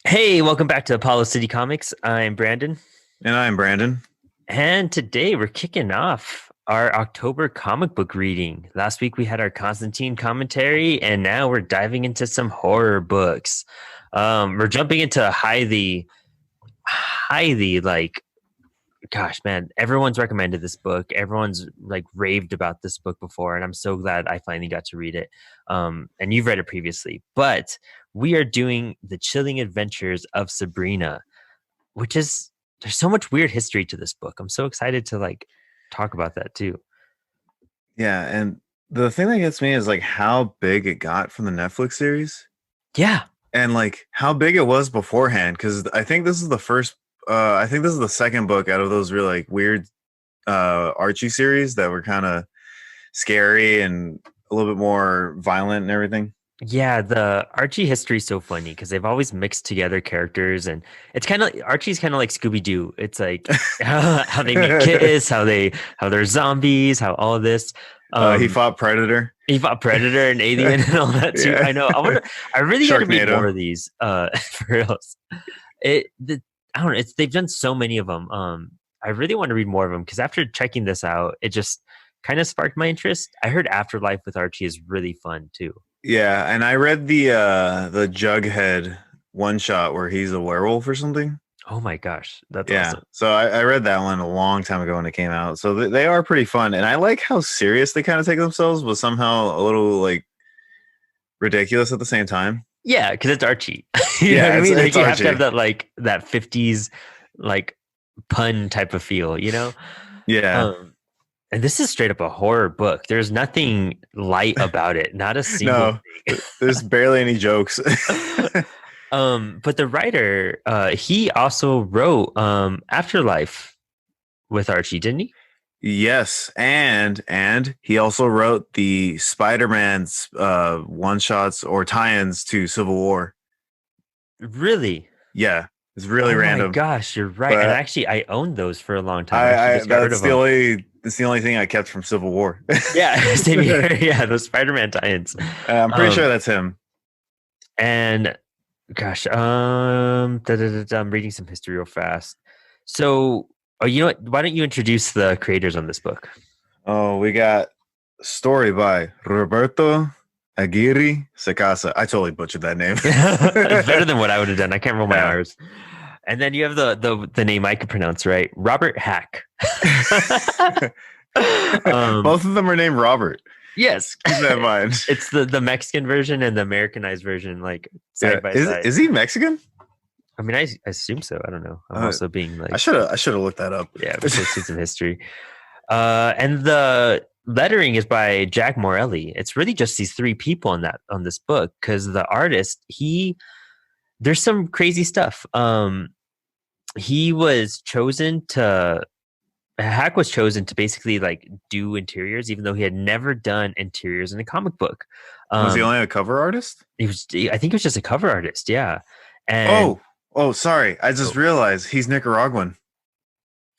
Hey, welcome back to Apollo City Comics. I'm Brandon, And I'm Brandon. and today we're kicking off our October comic book reading. Last week we had our Constantine commentary, and now we're diving into some horror books. We're jumping into highly like, gosh, man, everyone's recommended this book. Everyone's like raved about this book before, and I'm so glad I finally got to read it. And you've read it previously, but we are doing the Chilling Adventures of Sabrina, which is there's so much weird history to this book. I'm so excited to like talk about that too. Yeah, and the thing that gets me is like how big it got from the Netflix series Yeah. and like how big it was beforehand. Because I think this is the first, I think this is the second book out of those really like weird Archie series that were kind of scary and a little bit more violent and everything. Yeah, the Archie history is so funny because they've always mixed together characters, and it's kind of Archie's kind of like Scooby Doo. It's like how they meet Kiss, how they're zombies, how all of this. He Um, fought Predator. he fought Predator and Alien and all that too. Yeah, I know. I really got to read more Sharknado. of these. For reals. I don't know. They've done so many of them. I really want to read more of them because after checking this out, it just kind of sparked my interest. I heard Afterlife with Archie is really fun too. Yeah, and I read the Jughead one shot where he's a werewolf or something. Oh my gosh, that's Yeah. awesome. So I read that one a long time ago when it came out. So they are pretty fun. And I like how serious they kind of take themselves, but somehow a little like ridiculous at the same time. Yeah, because it's Archie. You know what Yeah, I mean? Like it's you have to Archie. have that like that 50s like pun type of feel, you know? Yeah. Um and this is straight up a horror book. There's nothing light about it, not a single No, there's barely any jokes. thing. But the writer, he also wrote Afterlife with Archie, didn't he? Yes, and he also wrote the Spider-Man's one shots or tie-ins to Civil War. Really? Yeah, it's really Oh my random. gosh, you're right. And But actually, I owned those for a long time. I actually just got rid of them. that's the only thing I kept from Civil War. Yeah, same here. Yeah, those Spider-Man tie-ins. I'm pretty sure Um, that's him. and gosh, I'm reading some history real fast. So, oh, you know what? Why don't you introduce the creators on this book? Oh, we got story by Roberto Aguirre-Sacasa. I totally butchered that name. It's better than what I would have done. I can't roll my Yeah. R's. And then you have the name I could pronounce right, Robert Hack. um, Both of them are named Robert. yes, Keep that in mind. it's the Mexican version and the Americanized version, like Yeah. side by Is side. is he Mexican? I mean, I assume so. I don't know. I'm Uh, also being I like, should have looked that up. yeah, we should see some history. And the lettering is by Jack Morelli. It's really just these three people on this book because the artist there's some crazy stuff. He was chosen to Hack was chosen to basically like do interiors, even though he had never done interiors in a comic book. Was he Um, only a cover artist? I think he was just a cover artist, yeah. And Oh, sorry. I just oh, realized he's Nicaraguan.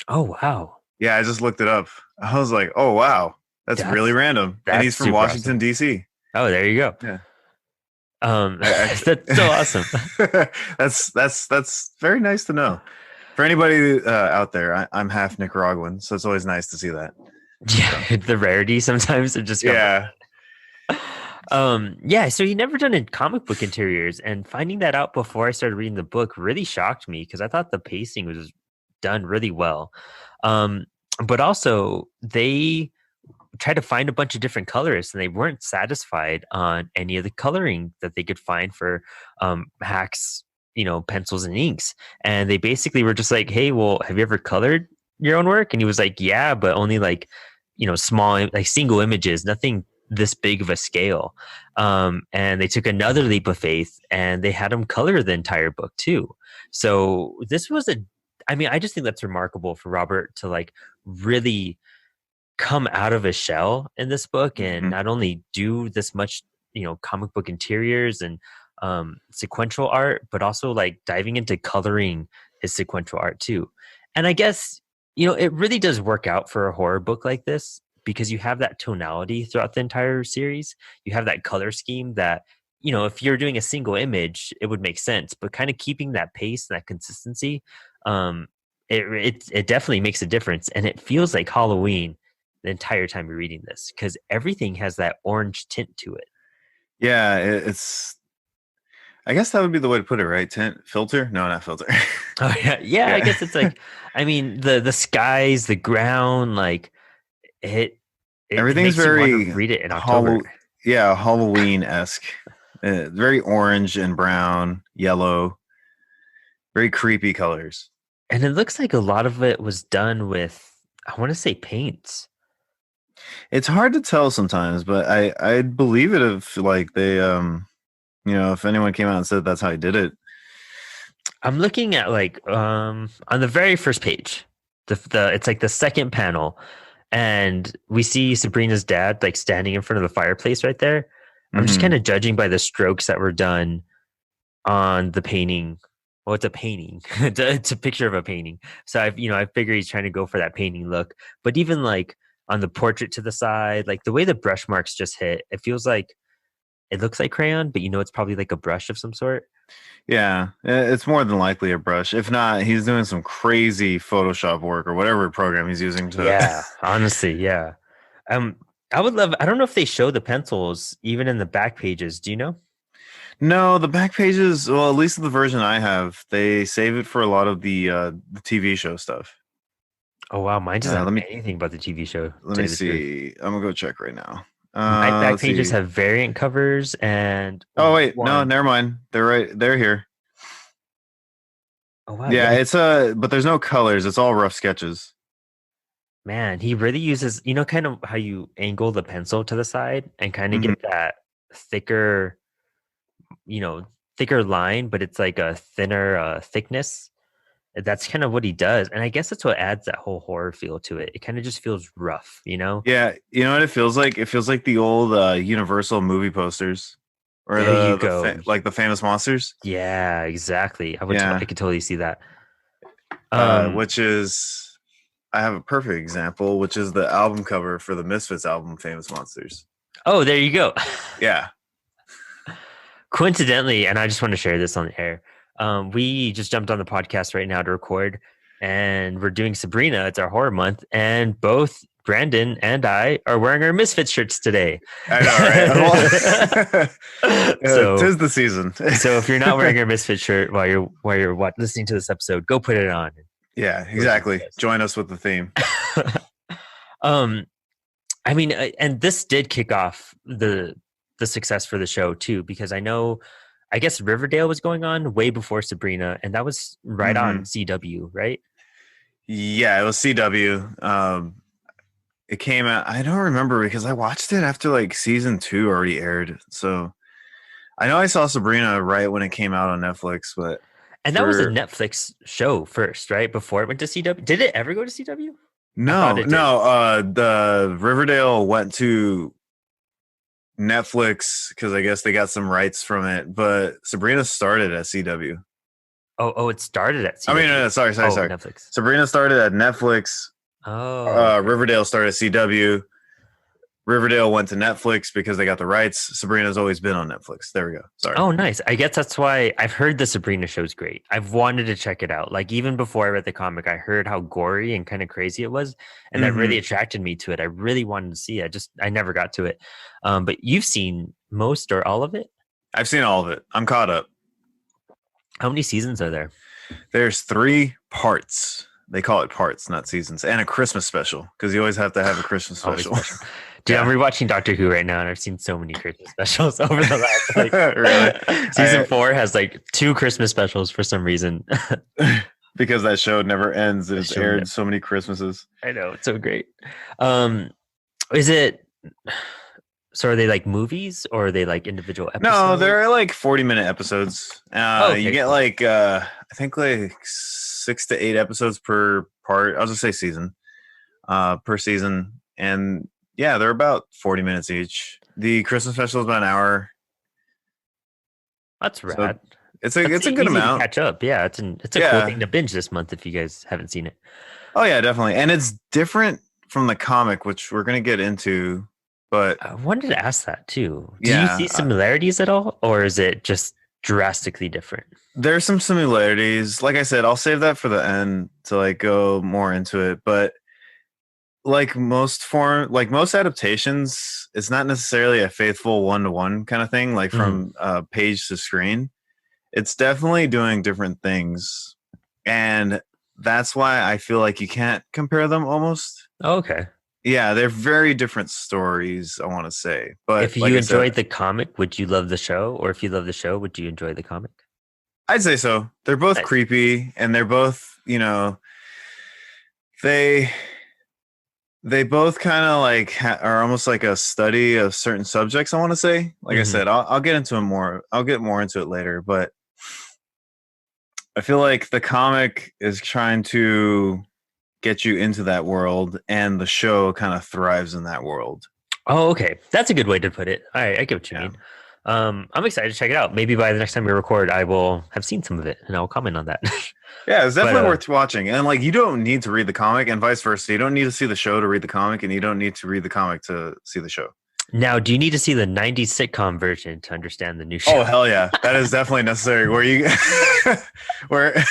oh wow, Yeah, I just looked it up. I was like, oh wow, that's really that's random. And that's he's from super awesome. Washington, D.C. Oh, there you go. Yeah. That's so awesome. That's very nice to know. For anybody out there, I'm half Nicaraguan, so it's always nice to see that. Yeah, the rarity sometimes it just comes. Yeah, Yeah, so he never done in comic book interiors, and finding that out before I started reading the book really shocked me because I thought the pacing was done really well. Um, but also they tried to find a bunch of different colorists, and they weren't satisfied on any of the coloring that they could find for Hack's, pencils and inks. And they basically were just like, "Hey, well, have you ever colored your own work?" And he was like, "Yeah, but only like, small, like single images, nothing this big of a scale." And they took another leap of faith and they had him color the entire book too. So this was I mean, I just think that's remarkable for Robert to like really come out of his shell in this book and hmm not only do this much, comic book interiors and sequential art, but also like diving into coloring his sequential art too. And I guess, it really does work out for a horror book like this because you have that tonality throughout the entire series. You have that color scheme that if you're doing a single image, it would make sense, but kind of keeping that pace, that consistency, um, it definitely makes a difference. And it feels like Halloween the entire time you're reading this because everything has that orange tint to it. Yeah, it's. I guess that would be the way to put it, right? Tint filter? No, not filter. Oh yeah, yeah. I Yeah, guess it's like, I mean, the skies, the ground, like it, it everything's makes you want to very read it in October. Hall. Yeah, Halloween esque. Very orange and brown, yellow, very creepy colors. And it looks like a lot of it was done with, I want to say paints. It's hard to tell sometimes, but I'd believe it if like they if anyone came out and said that's how he did it. I'm looking at like on the very first page, the it's like the second panel, and we see Sabrina's dad like standing in front of the fireplace right there. I'm just kind Hmm. of judging by the strokes that were done on the painting. Well, it's a painting. It's a picture of a painting. So I figure he's trying to go for that painting look. But even like on the portrait to the side, like the way the brush marks just hit, it feels like it looks like crayon, but it's probably like a brush of some sort. Yeah, it's more than likely a brush. If not, he's doing some crazy Photoshop work or whatever program he's using to. Yeah, honestly, yeah. Um, I would love. I don't know if they show the pencils even in the back pages. Do you know? No, the back pages. Well, at least the version I have, they save it for a lot of the TV show stuff. Oh wow, mine doesn't Uh, have let me anything about the TV show. To let tell me you the truth, see. I'm gonna go check right now. my back Let's pages see. have variant covers and Oh wait, no, one. never mind. They're right. They're here. Oh wow, Yeah, yeah, it's but there's no colors. It's all rough sketches. man, he really uses kind of how you angle the pencil to the side and kind of Hmm. get that thicker, you know, thicker line, but it's like a thinner thickness. That's kind of what he does, and I guess that's what adds that whole horror feel to it. It kind of just feels rough, you know. Yeah, you know what it feels like? It feels like the old Universal movie posters, or There you the go. like the famous monsters. Yeah, exactly. I Yeah, could totally see that. Um, which is I have a perfect example, which is the album cover for the Misfits album, Famous Monsters. oh, there you go. Yeah. Coincidentally, and I just want to share this on the air. We just jumped on the podcast right now to record, and we're doing Sabrina. It's our horror month, and both Brandon and I are wearing our Misfits shirts today. I know, right? so, Tis the season. so if you're not wearing your Misfits shirt while you're listening to this episode, go put it on. Yeah, Go support exactly. Join us with the theme. um, I mean, and this did kick off the success for the show too, because I guess Riverdale was going on way before Sabrina, and that was right on Hmm. CW, right? Yeah, it was CW. It came out. I don't remember because I watched it after like season 2 already aired. So I know I saw Sabrina right when it came out on Netflix, but And that was a for Netflix show first, right? Before it went to CW. Did it ever go to CW? I thought no, it did. no, the Riverdale went to Netflix because I guess they got some rights from it, but Sabrina started at CW. Oh, it started at I mean, CW. sorry, Oh, sorry. Netflix. Sabrina started at Netflix. Oh, okay. Riverdale started at CW. Riverdale went to Netflix because they got the rights. Sabrina's always been on Netflix. There we go. Sorry. Oh, nice. I guess that's why I've heard the Sabrina show's great. I've wanted to check it out. Like even before I read the comic, I heard how gory and kind of crazy it was, and that really Hmm. attracted me to it. I really wanted to see it. I never got to it. But you've seen most or all of it? I've seen all of it. I'm caught up. How many seasons are there? There's 3 parts. They call it parts, not seasons, and a Christmas special because you always have to have a Christmas Always special. special. Dude, I'm Yeah. rewatching Doctor Who right now, and I've seen so many Christmas specials over the last Really? season 4 has like 2 Christmas specials for some reason. Because that show never ends. The It's show aired so many Christmases. I know it's so great. Um, is it? So are they like movies or are they like individual episodes? No, they're like 40-minute episodes. Oh, okay, You get cool. like I think like 6 to 8 episodes per part. I'll just say season. Per season. And yeah, they're about 40 minutes each. The Christmas special is about an hour. That's So rad. it's That's a good easy to amount. catch up. Yeah, it's a cool Yeah. thing to binge this month if you guys haven't seen it. Oh yeah, definitely. And it's different from the comic, which we're gonna get into But I wanted to ask that too. Do you yeah, see similarities at all, or is it just drastically different? there's some similarities. Like I said, I'll save that for the end to like go more into it. But like most adaptations, it's not necessarily a faithful one-to-one kind of thing, like Mhm. from page to screen. It's definitely doing different things, and that's why I feel like you can't compare them almost. Oh, okay. Yeah, they're very different stories, I want to say. But If like you I said, enjoyed the comic, would you love the show? Or if you love the show, would you enjoy the comic? I'd say so. They're both Nice. creepy, and they're both, they they both kind of like are almost like a study of certain subjects. I want to say, like I Hmm. said, I'll get into it more. I'll get more into it later, but I feel like the comic is trying to get you into that world, and the show kind of thrives in that world. Oh, okay. That's a good way to put it. All right, I get what you Yeah. mean. I'm excited to check it out. Maybe by the next time we record, I will have seen some of it and I'll comment on that. Yeah, it's but definitely worth watching. And like you don't need to read the comic and vice versa. You don't need to see the show to read the comic, and you don't need to read the comic to see the show. Now, do you need to see the 90s sitcom version to understand the new Oh show? hell yeah. That is definitely necessary. Where you where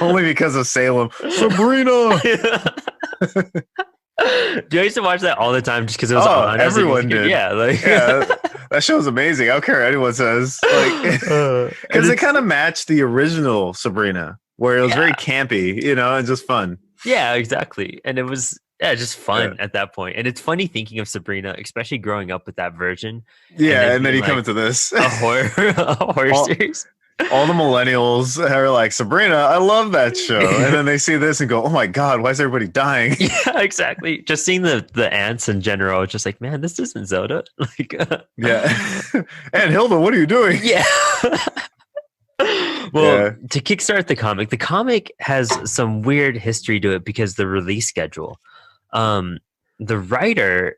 only because of Salem. Sabrina. Do I used to watch that all the time just because it was Oh, on as a everyone kid? did. Yeah, like Yeah. That show's amazing. I don't care what anyone says. Like and because it kind of matched the original Sabrina, where it was yeah, very campy, and just fun. yeah, exactly. And it was just Yeah. fun at that point. And it's funny thinking of Sabrina, especially growing up with that version, and Yeah, then and then being you come like into this. a horror a horror all, series. all the millennials are like, Sabrina, I love that show. And then they see this and go, oh my God, why is everybody dying? Yeah, exactly. Just seeing the ants in general, just like, man, this isn't Zelda. Like, Yeah. And Hilda, what are you doing? yeah. Well, Yeah. to kickstart the comic has some weird history to it because the release schedule. Um, the writer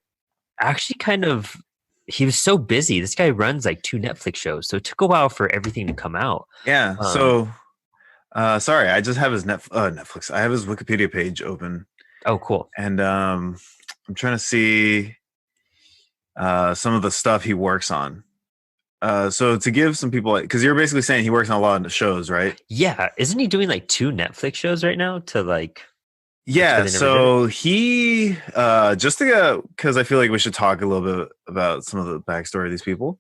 actually kind of he was so busy. This guy runs like 2 Netflix shows, so it took a while for everything to come out. Yeah. Um, So, sorry, I just have his Netflix. I have his Wikipedia page open, oh, cool. and I'm trying to see some of the stuff he works on. So to give some people, because you're basically saying he works on a lot of the shows, right? Yeah, isn't he doing like 2 Netflix shows right now? To like, that's why Yeah. they never did it. So he, just to go, because I feel like we should talk a little bit about some of the backstory of these people.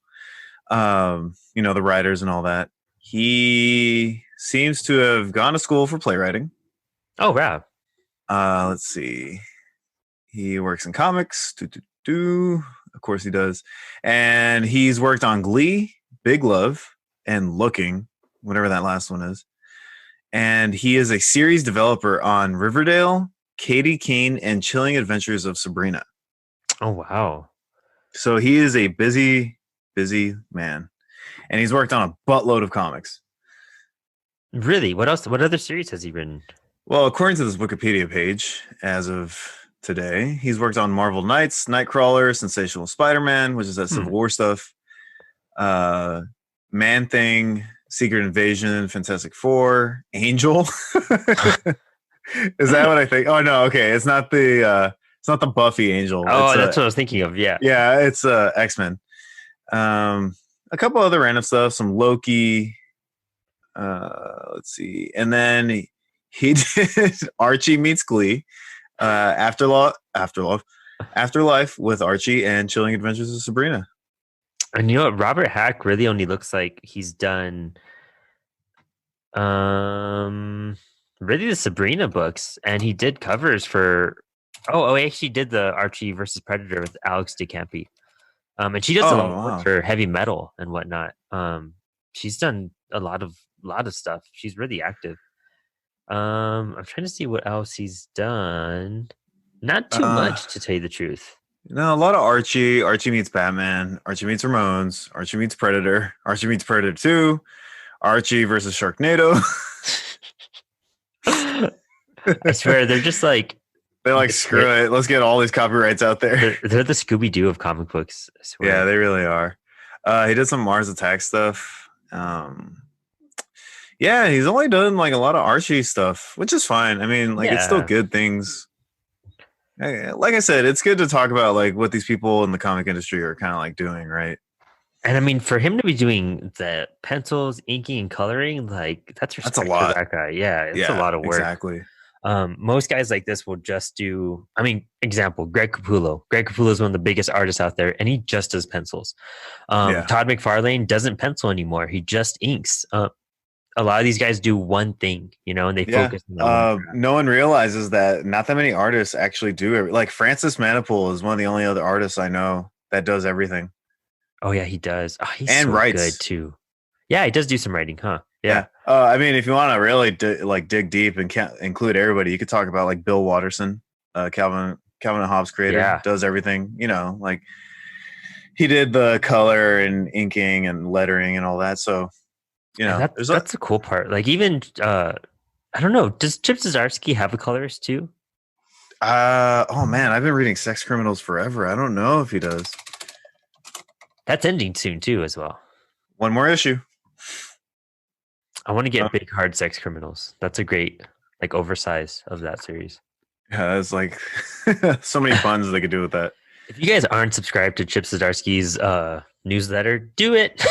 The writers and all that. He seems to have gone to school for playwriting. Oh, wow. Let's see. He works in comics. Of course he does. And he's worked on Glee, Big Love, and Looking, whatever that last one is. And he is a series developer on Riverdale, Katie Kane, and Chilling Adventures of Sabrina. Oh, wow. So he is a busy, busy man. And he's worked on a buttload of comics. Really? What else? What other series has he written? Well, according to this Wikipedia page, as of today, he's worked on Marvel Knights, Nightcrawler, Sensational Spider-Man, which is that Hmm. Civil War stuff, Man Thing, Secret Invasion, Fantastic Four, Angel. Is that what I think? Oh no, okay, it's not the Buffy Angel. Oh, that's what I was thinking of. Yeah. Yeah, it's X-Men. A couple other random stuff, some Loki. Let's see, and then he did Archie Meets Glee, Afterlife with Archie, and Chilling Adventures of Sabrina. And you know what? Robert Hack really only looks like he's done really the Sabrina books, and he did covers for he actually did the Archie versus Predator with Alex DeCampi. And she does a lot Oh of work wow. for heavy metal and whatnot. She's done a lot of stuff. She's really active. I'm trying to see what else he's done. Not too Uh, much, to tell you the truth. no, a lot of Archie. Archie meets Batman. Archie meets Ramones. Archie meets Predator. Archie meets Predator 2. Archie versus Sharknado. I swear, they're just like They're like, screw it. Let's get all these copyrights out there. they're the Scooby Doo of comic books. I swear. Yeah, they really are. He did some Mars Attack stuff. Yeah, he's only done like a lot of Archie stuff, which is fine. I mean, like it's still Yeah. good things. Like I said, it's good to talk about like what these people in the comic industry are kind of like doing, right? And I mean, for him to be doing the pencils, inking, and coloring, like that's That's a respect for lot. that guy. Yeah, it's a Yeah, lot of work. exactly. Most guys like this will just do. I mean, example, Greg Capullo. Greg Capullo is one of the biggest artists out there, and he just does pencils. Yeah, Todd McFarlane doesn't pencil anymore; he just inks. A lot of these guys do one thing, and they yeah. focus on that one craft. No one realizes that not that many artists actually do it. Like Francis Manipool is one of the only other artists I know that does everything Oh yeah, he does. Oh, he's and so good writes. too. Yeah, he does do some writing, huh? Yeah. Yeah. I mean, if you want to really dig deep and include everybody, you could talk about like Bill Watterson, Calvin and Hobbes creator, Yeah. does everything. Like he did the color and inking and lettering and all that. So And there's that's the cool part. Like even I don't know, does Chip Zdarsky have a colorist too? oh man, I've been reading Sex Criminals forever. I don't know if he does. That's ending soon too, as well. One more issue. I want to get big hard sex criminals. That's a great like oversize of that series. Yeah, it's like so many puns they could do with that. If you guys aren't subscribed to Chip Zdarsky's newsletter, do it.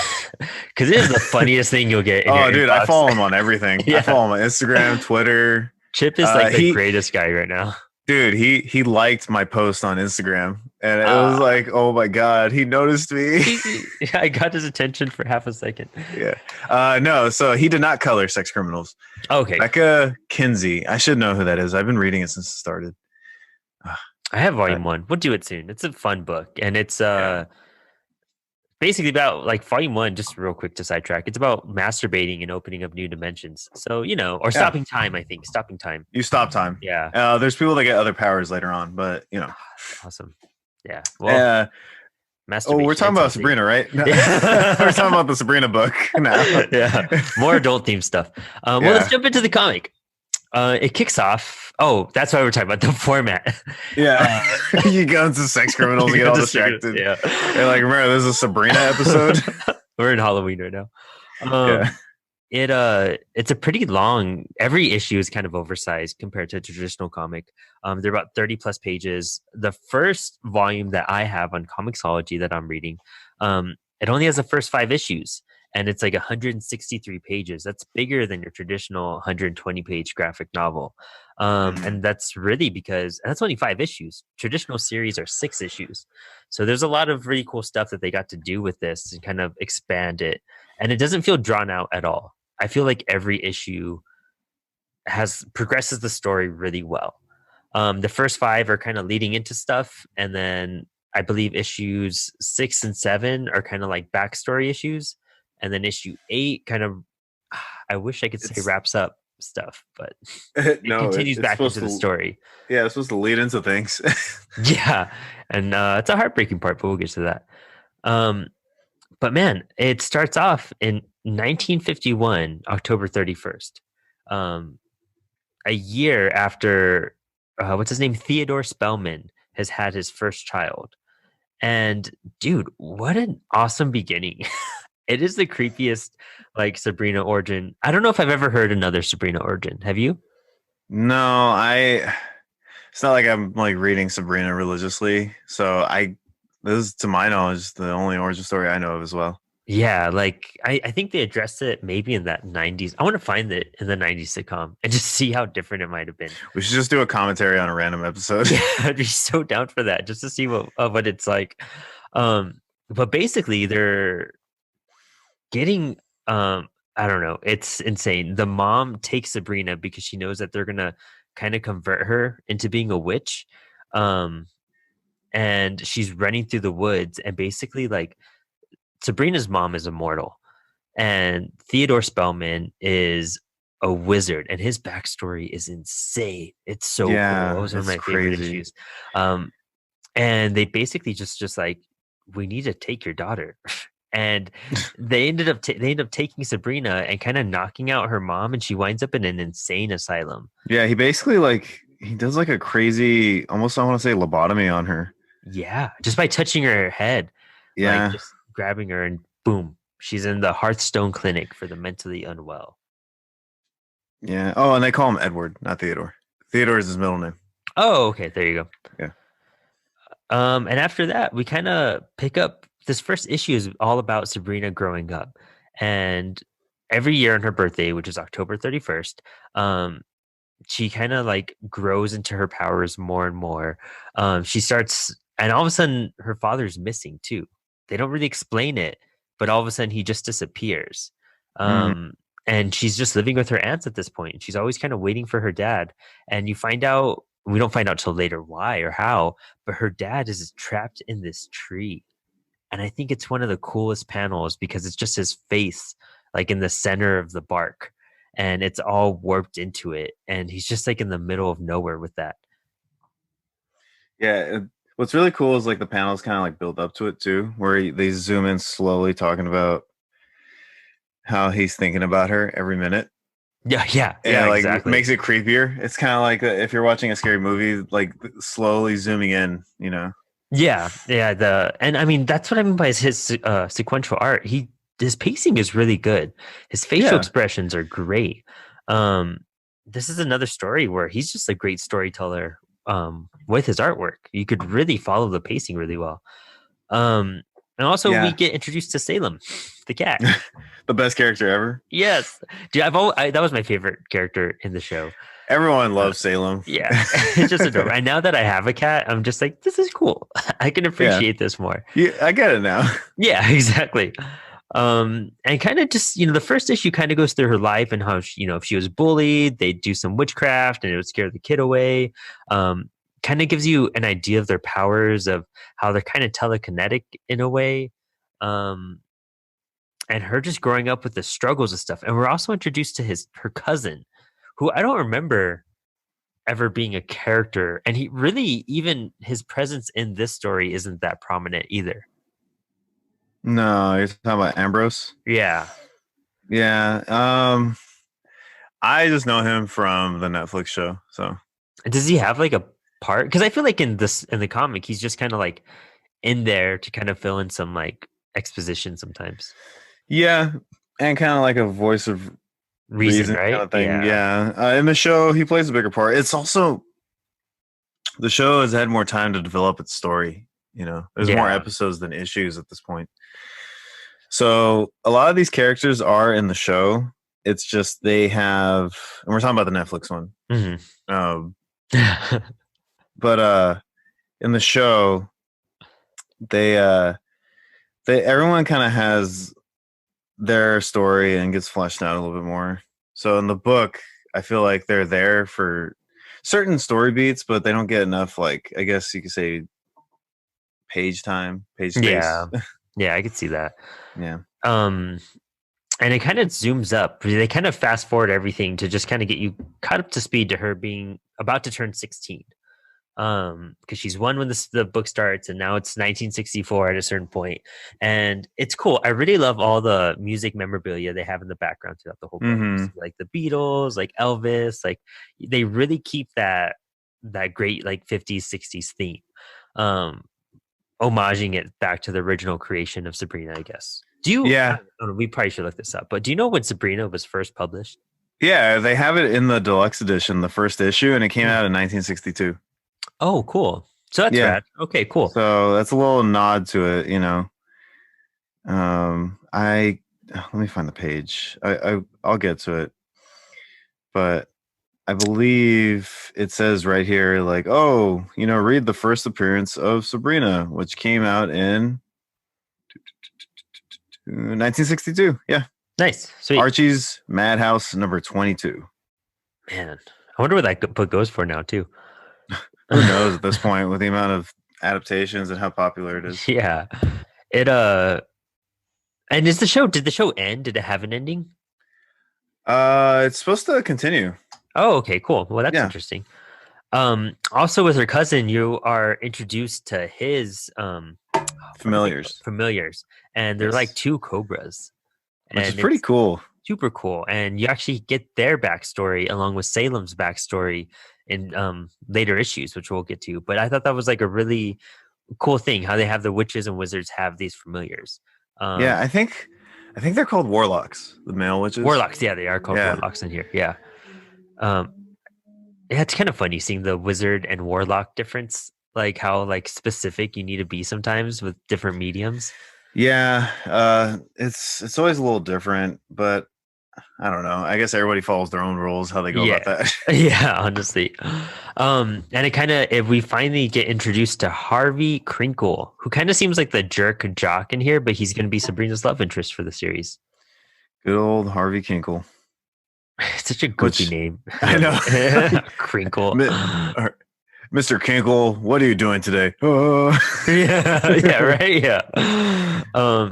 Because it is the funniest thing you'll get. Oh, dude, I follow him on everything. Yeah. I follow him on Instagram, Twitter. Chip is like the greatest guy right now. Dude, he liked my post on Instagram, and it was like, oh my god, he noticed me. I got his attention for half a second. Yeah. No, so he did not color Sex Criminals. Okay. Becca Kinsey. I should know who that is. I've been reading it since it started. I have volume 1. We'll do it soon. It's a fun book, and it's basically about like volume 1. Just real quick to sidetrack, it's about masturbating and opening up new dimensions. So or stopping time. I think stopping time. You stop time. Yeah. There's people that get other powers later on, but awesome. Yeah. Well. We're talking about Sabrina, right? Yeah. We're talking about the Sabrina book now. Yeah. More adult themed stuff. Well, let's jump into the comic. It kicks off. Oh, that's why we're talking about the format. Yeah. You go into Sex Criminals and get all distracted. Yeah. You're like, remember, this is a Sabrina episode. We're in Halloween right now. It's a pretty long. Every issue is kind of oversized compared to a traditional comic. They're about 30 plus pages. The first volume that I have on Comixology that I'm reading, it only has the first 5 issues, and it's like 163 pages. That's bigger than your traditional 120 page graphic novel. And that's really because that's only 5 issues. Traditional series are 6 issues. So there's a lot of really cool stuff that they got to do with this and kind of expand it. And it doesn't feel drawn out at all. I feel like every issue progresses the story really well. The first 5 are kind of leading into stuff, and then I believe issues 6 and 7 are kind of like backstory issues, and then issue 8 kind of, I wish I could say wraps up stuff, but it continues back into the story. Yeah, it's supposed to lead into things. Yeah, and it's a heartbreaking part, but we'll get to that. But man, it starts off in 1951, October 31st, a year after, what's his name? Theodore Spellman has had his first child. And dude, what an awesome beginning. It is the creepiest, like, Sabrina origin. I don't know if I've ever heard another Sabrina origin. Have you? No, it's not like I'm like reading Sabrina religiously. So this is, to my knowledge, the only origin story I know of as well. Yeah, like I think they addressed it maybe in that 90s. I want to find it in the 90s sitcom and just see how different it might have been. We should just do a commentary on a random episode. Yeah, I'd be so down for that, just to see what it's like. But basically they're getting I don't know, it's insane. The mom takes Sabrina because she knows that they're gonna kind of convert her into being a witch. And she's running through the woods, and basically like Sabrina's mom is immortal, and Theodore Spellman is a wizard, and his backstory is insane. It's so cool. It was one of my favorite issues. And they basically just like, we need to take your daughter. And they end up taking Sabrina and kind of knocking out her mom, and she winds up in an insane asylum. Yeah, he basically he does like a crazy, almost I want to say lobotomy on her. Yeah, just by touching her head. Yeah, like just grabbing her, and boom, she's in the Hearthstone Clinic for the mentally unwell. Yeah. Oh, and they call him Edward, not Theodore. Theodore is his middle name. Oh, okay. There you go. Yeah. And after that, we kind of pick up this first issue is all about Sabrina growing up. And every year on her birthday, which is October 31st, um, she kind of like grows into her powers more and more. She starts, and all of a sudden, her father's missing too. They don't really explain it, but all of a sudden, he just disappears. Mhm. Um, and she's just living with her aunts at this point. And she's always kind of waiting for her dad. And you find out, we don't find out till later why or how, but her dad is trapped in this tree. And I think it's one of the coolest panels because it's just his face, like in the center of the bark, and it's all warped into it. And he's just like in the middle of nowhere with that. Yeah, what's really cool is like the panels kind of like build up to it too, where they zoom in slowly, talking about how he's thinking about her every minute, Yeah, yeah, and yeah, it, like exactly. makes it creepier. It's kind of like if you're watching a scary movie, like slowly zooming in. You know? Yeah, yeah. And I mean that's what I mean by his sequential art. His pacing is really good. His facial Yeah, expressions are great. Um, this is another story where he's just a great storyteller. With his artwork, you could really follow the pacing really well. And also we yeah. get introduced to Salem, the cat. The best character ever. Yes, dude, that was my favorite character in the show. Everyone Uh, loves Salem. yeah, it's just adorable. And now that I have a cat, I'm just like, this is cool. I can Yeah, appreciate this more. yeah, I get it now. Yeah, exactly. And kind of just, the first issue kind of goes through her life and how she, if she was bullied, they'd do some witchcraft and it would scare the kid away. Kind of gives you an idea of their powers, of how they're kind of telekinetic in a way. Um, and her just growing up with the struggles and stuff. And we're also introduced to her cousin, who I don't remember ever being a character. And he really, even his presence in this story isn't that prominent either. No, you're talking about Ambrose. Yeah. Yeah. I just know him from the Netflix show. So Does he have like a part? Because I feel like in the comic, he's just kind of like in there to kind of fill in some like exposition sometimes. yeah, and kind of like a voice of Reason, reason kind right? of thing. Yeah. Yeah. In the show, he plays a bigger part. It's also the show has had more time to develop its story. You know, there's more Yeah. episodes than issues at this point. So a lot of these characters are in the show. It's just they have, and we're talking about the Netflix one. Hmm. Um, but in the show, they everyone kind of has their story and gets fleshed out a little bit more. So in the book, I feel like they're there for certain story beats, but they don't get enough, like, I guess you could say, page time, page space. Yeah. Yeah, I could see that. Yeah. Um, and it kind of zooms up. They kind of fast forward everything to just kind of get you caught up to speed to her being about to turn 16. Because she's one when the book starts, and now it's 1964 at a certain point, and it's cool. I really love all the music memorabilia they have in the background throughout the whole book. You Mm-hmm. see, like the Beatles, like Elvis, like they really keep that great like 50s 60s theme, um, homaging it back to the original creation of Sabrina. I guess. I Yeah. don't know, we probably should look this up, but do you know when Sabrina was first published? Yeah. They have it in the deluxe edition, the first issue, and it came Hmm. out in 1962. Oh, cool. So that's Yeah. rad. Okay, cool. So that's a little nod to it, you know. I let me find the page. I'll get to it, but I believe it says right here, like, oh, read the first appearance of Sabrina, which came out in 1962. Yeah, Nice, sweet. Archie's Madhouse number 22. Man, I wonder what that book goes for now too. Who knows at this point with the amount of adaptations and how popular it is. Yeah. It and did the show end? Did it have an ending? It's supposed to continue. Oh, okay, cool. Well, that's Yeah, interesting. Also with her cousin, you are introduced to his what are they called? familiars. Familiars, and they're like Yes, two cobras, which is and pretty it's cool. super cool. And you actually get their backstory along with Salem's backstory in later issues, which we'll get to. But I thought that was like a really cool thing how they have the witches and wizards have these familiars. Yeah, Um, I think they're called warlocks, the male witches. Warlocks, yeah, they are called Yeah. warlocks in here. Yeah. Um, Yeah, it's kind of funny seeing the wizard and warlock difference, like how like specific you need to be sometimes with different mediums. Yeah, it's always a little different, but I don't know. I guess everybody follows their own rules how they go about Yeah. that. Yeah, honestly. And it kind of if we finally get introduced to Harvey Crinkle, who kind of seems like the jerk jock in here, but he's going to be Sabrina's love interest for the series. Good old Harvey Kinkle, It's such a goofy which name. I know. Crinkle. Mi- Mr. Kinkle, what are you doing today? Yeah, yeah, right. Yeah.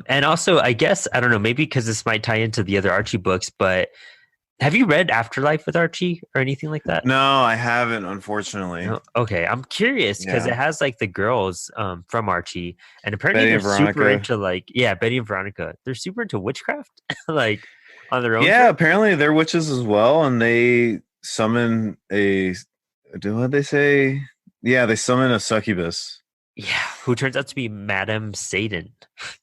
And also I guess I don't know, maybe because this might tie into the other Archie books, but have you read Afterlife with Archie or anything like that? No, I haven't, unfortunately. No? Okay, I'm curious because Yeah, it has like the girls from Archie, and apparently Betty they're and super Veronica. into like yeah, Betty and Veronica. They're super into witchcraft, like on their own Yeah, terms. apparently they're witches as well, and they summon a. Do what they say? Yeah, they summon a succubus. Yeah, who turns out to be Madame Satan,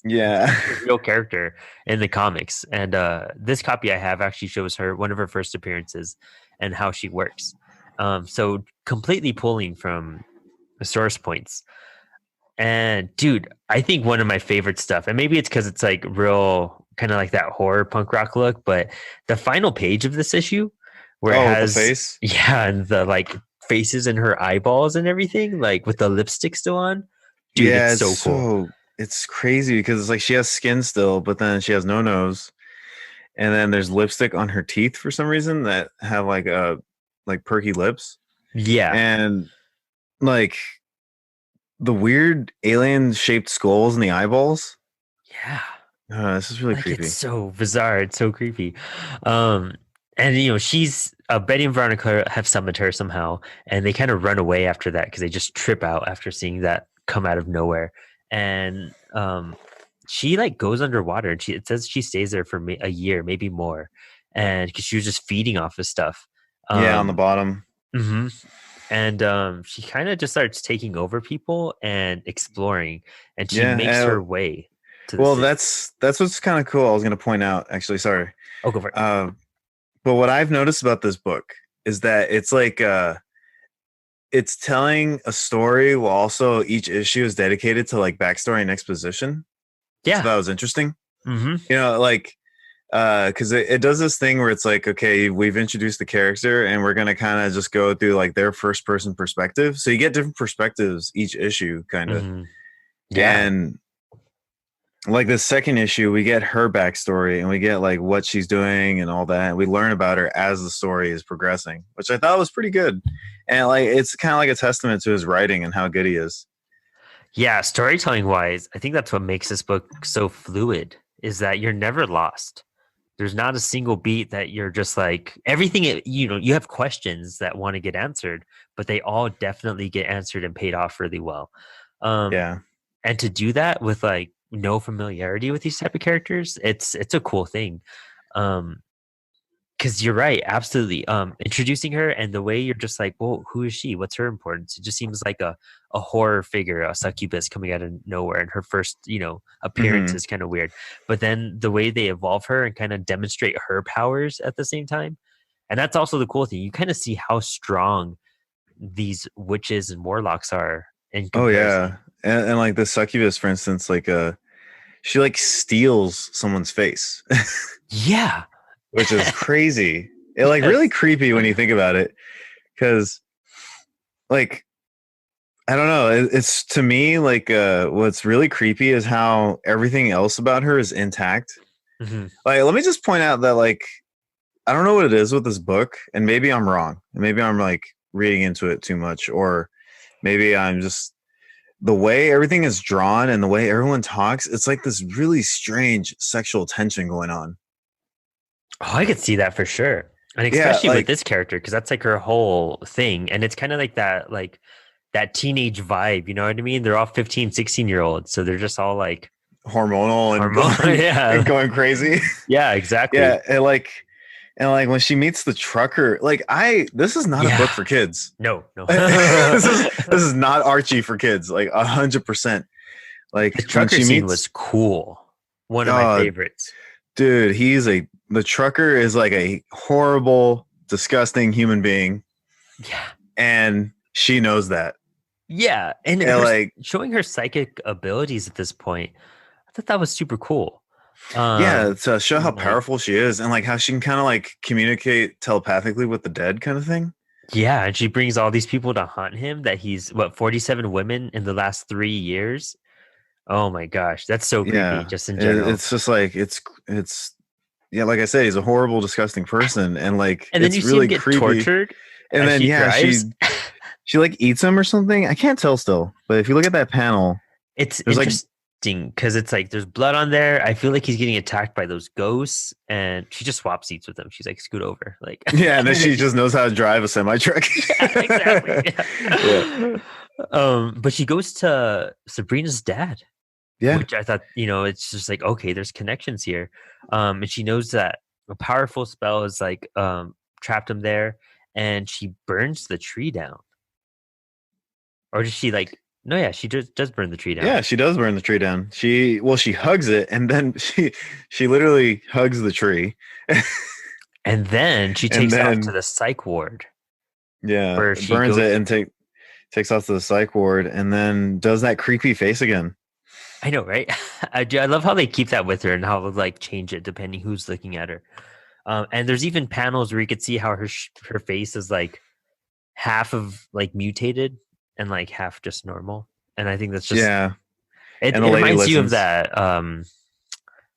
Yeah. a real character in the comics. And this copy I have actually shows her one of her first appearances and how she works. So completely pulling from the source points. And dude, I think one of my favorite stuff, and maybe it's because it's like real kind of like that horror punk rock look, but the final page of this issue where it Oh, with the has face. yeah, and the like faces in her eyeballs and everything, like with the lipstick still on. Dude, Yeah, it's so cool. it's crazy because it's like she has skin still, but then she has no nose, and then there's lipstick on her teeth for some reason that have like perky lips, Yeah. and like the weird alien shaped skulls in the eyeballs. Yeah. This is really Like it's creepy. so bizarre. It's so creepy. Um, and you know, she's Betty and Veronica have summoned her somehow, and they kind of run away after that because they just trip out after seeing that come out of nowhere. And she like goes underwater, and she it says she stays there for a year, maybe more, and because she was just feeding off of stuff. Yeah, on the Um, bottom. mhm. And she kind of just starts taking over people and exploring, and she makes Yeah. her way to the Well, city. that's what's kind of cool. I was gonna point out actually. Sorry. Oh, go for it. Uh, but what I've noticed about this book is that it's like it's telling a story while also each issue is dedicated to like backstory and exposition, which I Yeah. thought was interesting. Mhm. You know, like because it does this thing where it's like, okay, we've introduced the character and we're gonna kind of just go through like their first person perspective. So you get different perspectives each issue, kind of. Mhm. Yeah. And like the second issue, we get her backstory and we get like what she's doing and all that. And we learn about her as the story is progressing, which I thought was pretty good. And like it's kind of like a testament to his writing and how good he is. Yeah, storytelling wise, I think that's what makes this book so fluid is that you're never lost. There's not a single beat that you're just like everything you know, you have questions that want to get answered, but they all definitely get answered and paid off really well. Um Yeah. and to do that with like no familiarity with these type of characters, it's a cool thing. Um Because you're right, absolutely. Introducing her and the way you're just like, well, who is she? What's her importance? It just seems like a horror figure, a succubus coming out of nowhere, and her first, you know, appearance Hmm. is kind of weird. But then the way they evolve her and kind of demonstrate her powers at the same time, and that's also the cool thing. You kind of see how strong these witches and warlocks are in Oh yeah. comparison. And like the succubus, for instance, like she like steals someone's face, Yeah. which is crazy. It like really Yes. creepy when you think about it. Cause like I don't know. It's to me like what's really creepy is how everything else about her is intact. Mhm. Like, let me just point out that like I don't know what it is with this book, and maybe I'm wrong. Maybe I'm like reading into it too much, or maybe I'm just the way everything is drawn and the way everyone talks. It's like this really strange sexual tension going on. Oh, I could see that for sure. And Yeah, especially with like this character, because that's like her whole thing. And it's kind of like that teenage vibe, you know what I mean? They're all 15, 16-year olds. So they're just all like hormonal and hormone. going and Yeah. going crazy. Yeah, exactly. Yeah, and like when she meets the trucker, like I this is not a book Yeah. for kids. No, no. This is not Archie for kids, like 100%. Like The when trucker she scene was meets, cool. One of my uh, favorites. dude, the trucker is like a horrible, disgusting human being. Yeah. and she knows that. Yeah. And And like, showing her psychic abilities at this point, I thought that was super cool. yeah, to show how Like, powerful she is, and like how she can kind of like communicate telepathically with the dead, kind of thing. yeah, and she brings all these people to hunt him that he's 47 women in the last 3 years. Oh my gosh, that's so creepy Yeah, just in general. it's just like it's yeah, like I say, he's a horrible, disgusting person, and like And then it's you see him really get creepy. tortured And as then she yeah, drives. she like eats him or something. I can't tell still, but if you look at that panel, It's there's like interesting because it's like there's blood on there. I feel like he's getting attacked by those ghosts, and she just swaps seats with him. She's like, "Scoot over," like, yeah, and then and then she just knows how to drive a semi truck. yeah, exactly. Yeah, Yeah. But she goes to Sabrina's dad, yeah, which I thought, it's just like, okay, there's connections here. And she knows that a powerful spell is like trapped him there, and she burns the tree down. Or does she like? No, yeah, she does burn the tree down. yeah. She does burn the tree down. She hugs it, and then she literally hugs the tree, And then she and takes off to then the psych ward yeah, where she burns goes. it and takes off to the psych ward, and then does that creepy face again. I know, right? I love how they keep that with her and how they like change it depending who's looking at her. And there's even panels where you could see how her face is like half of like mutated and like half just normal. And I think that's just Yeah, it, and the it lady reminds you of listens. that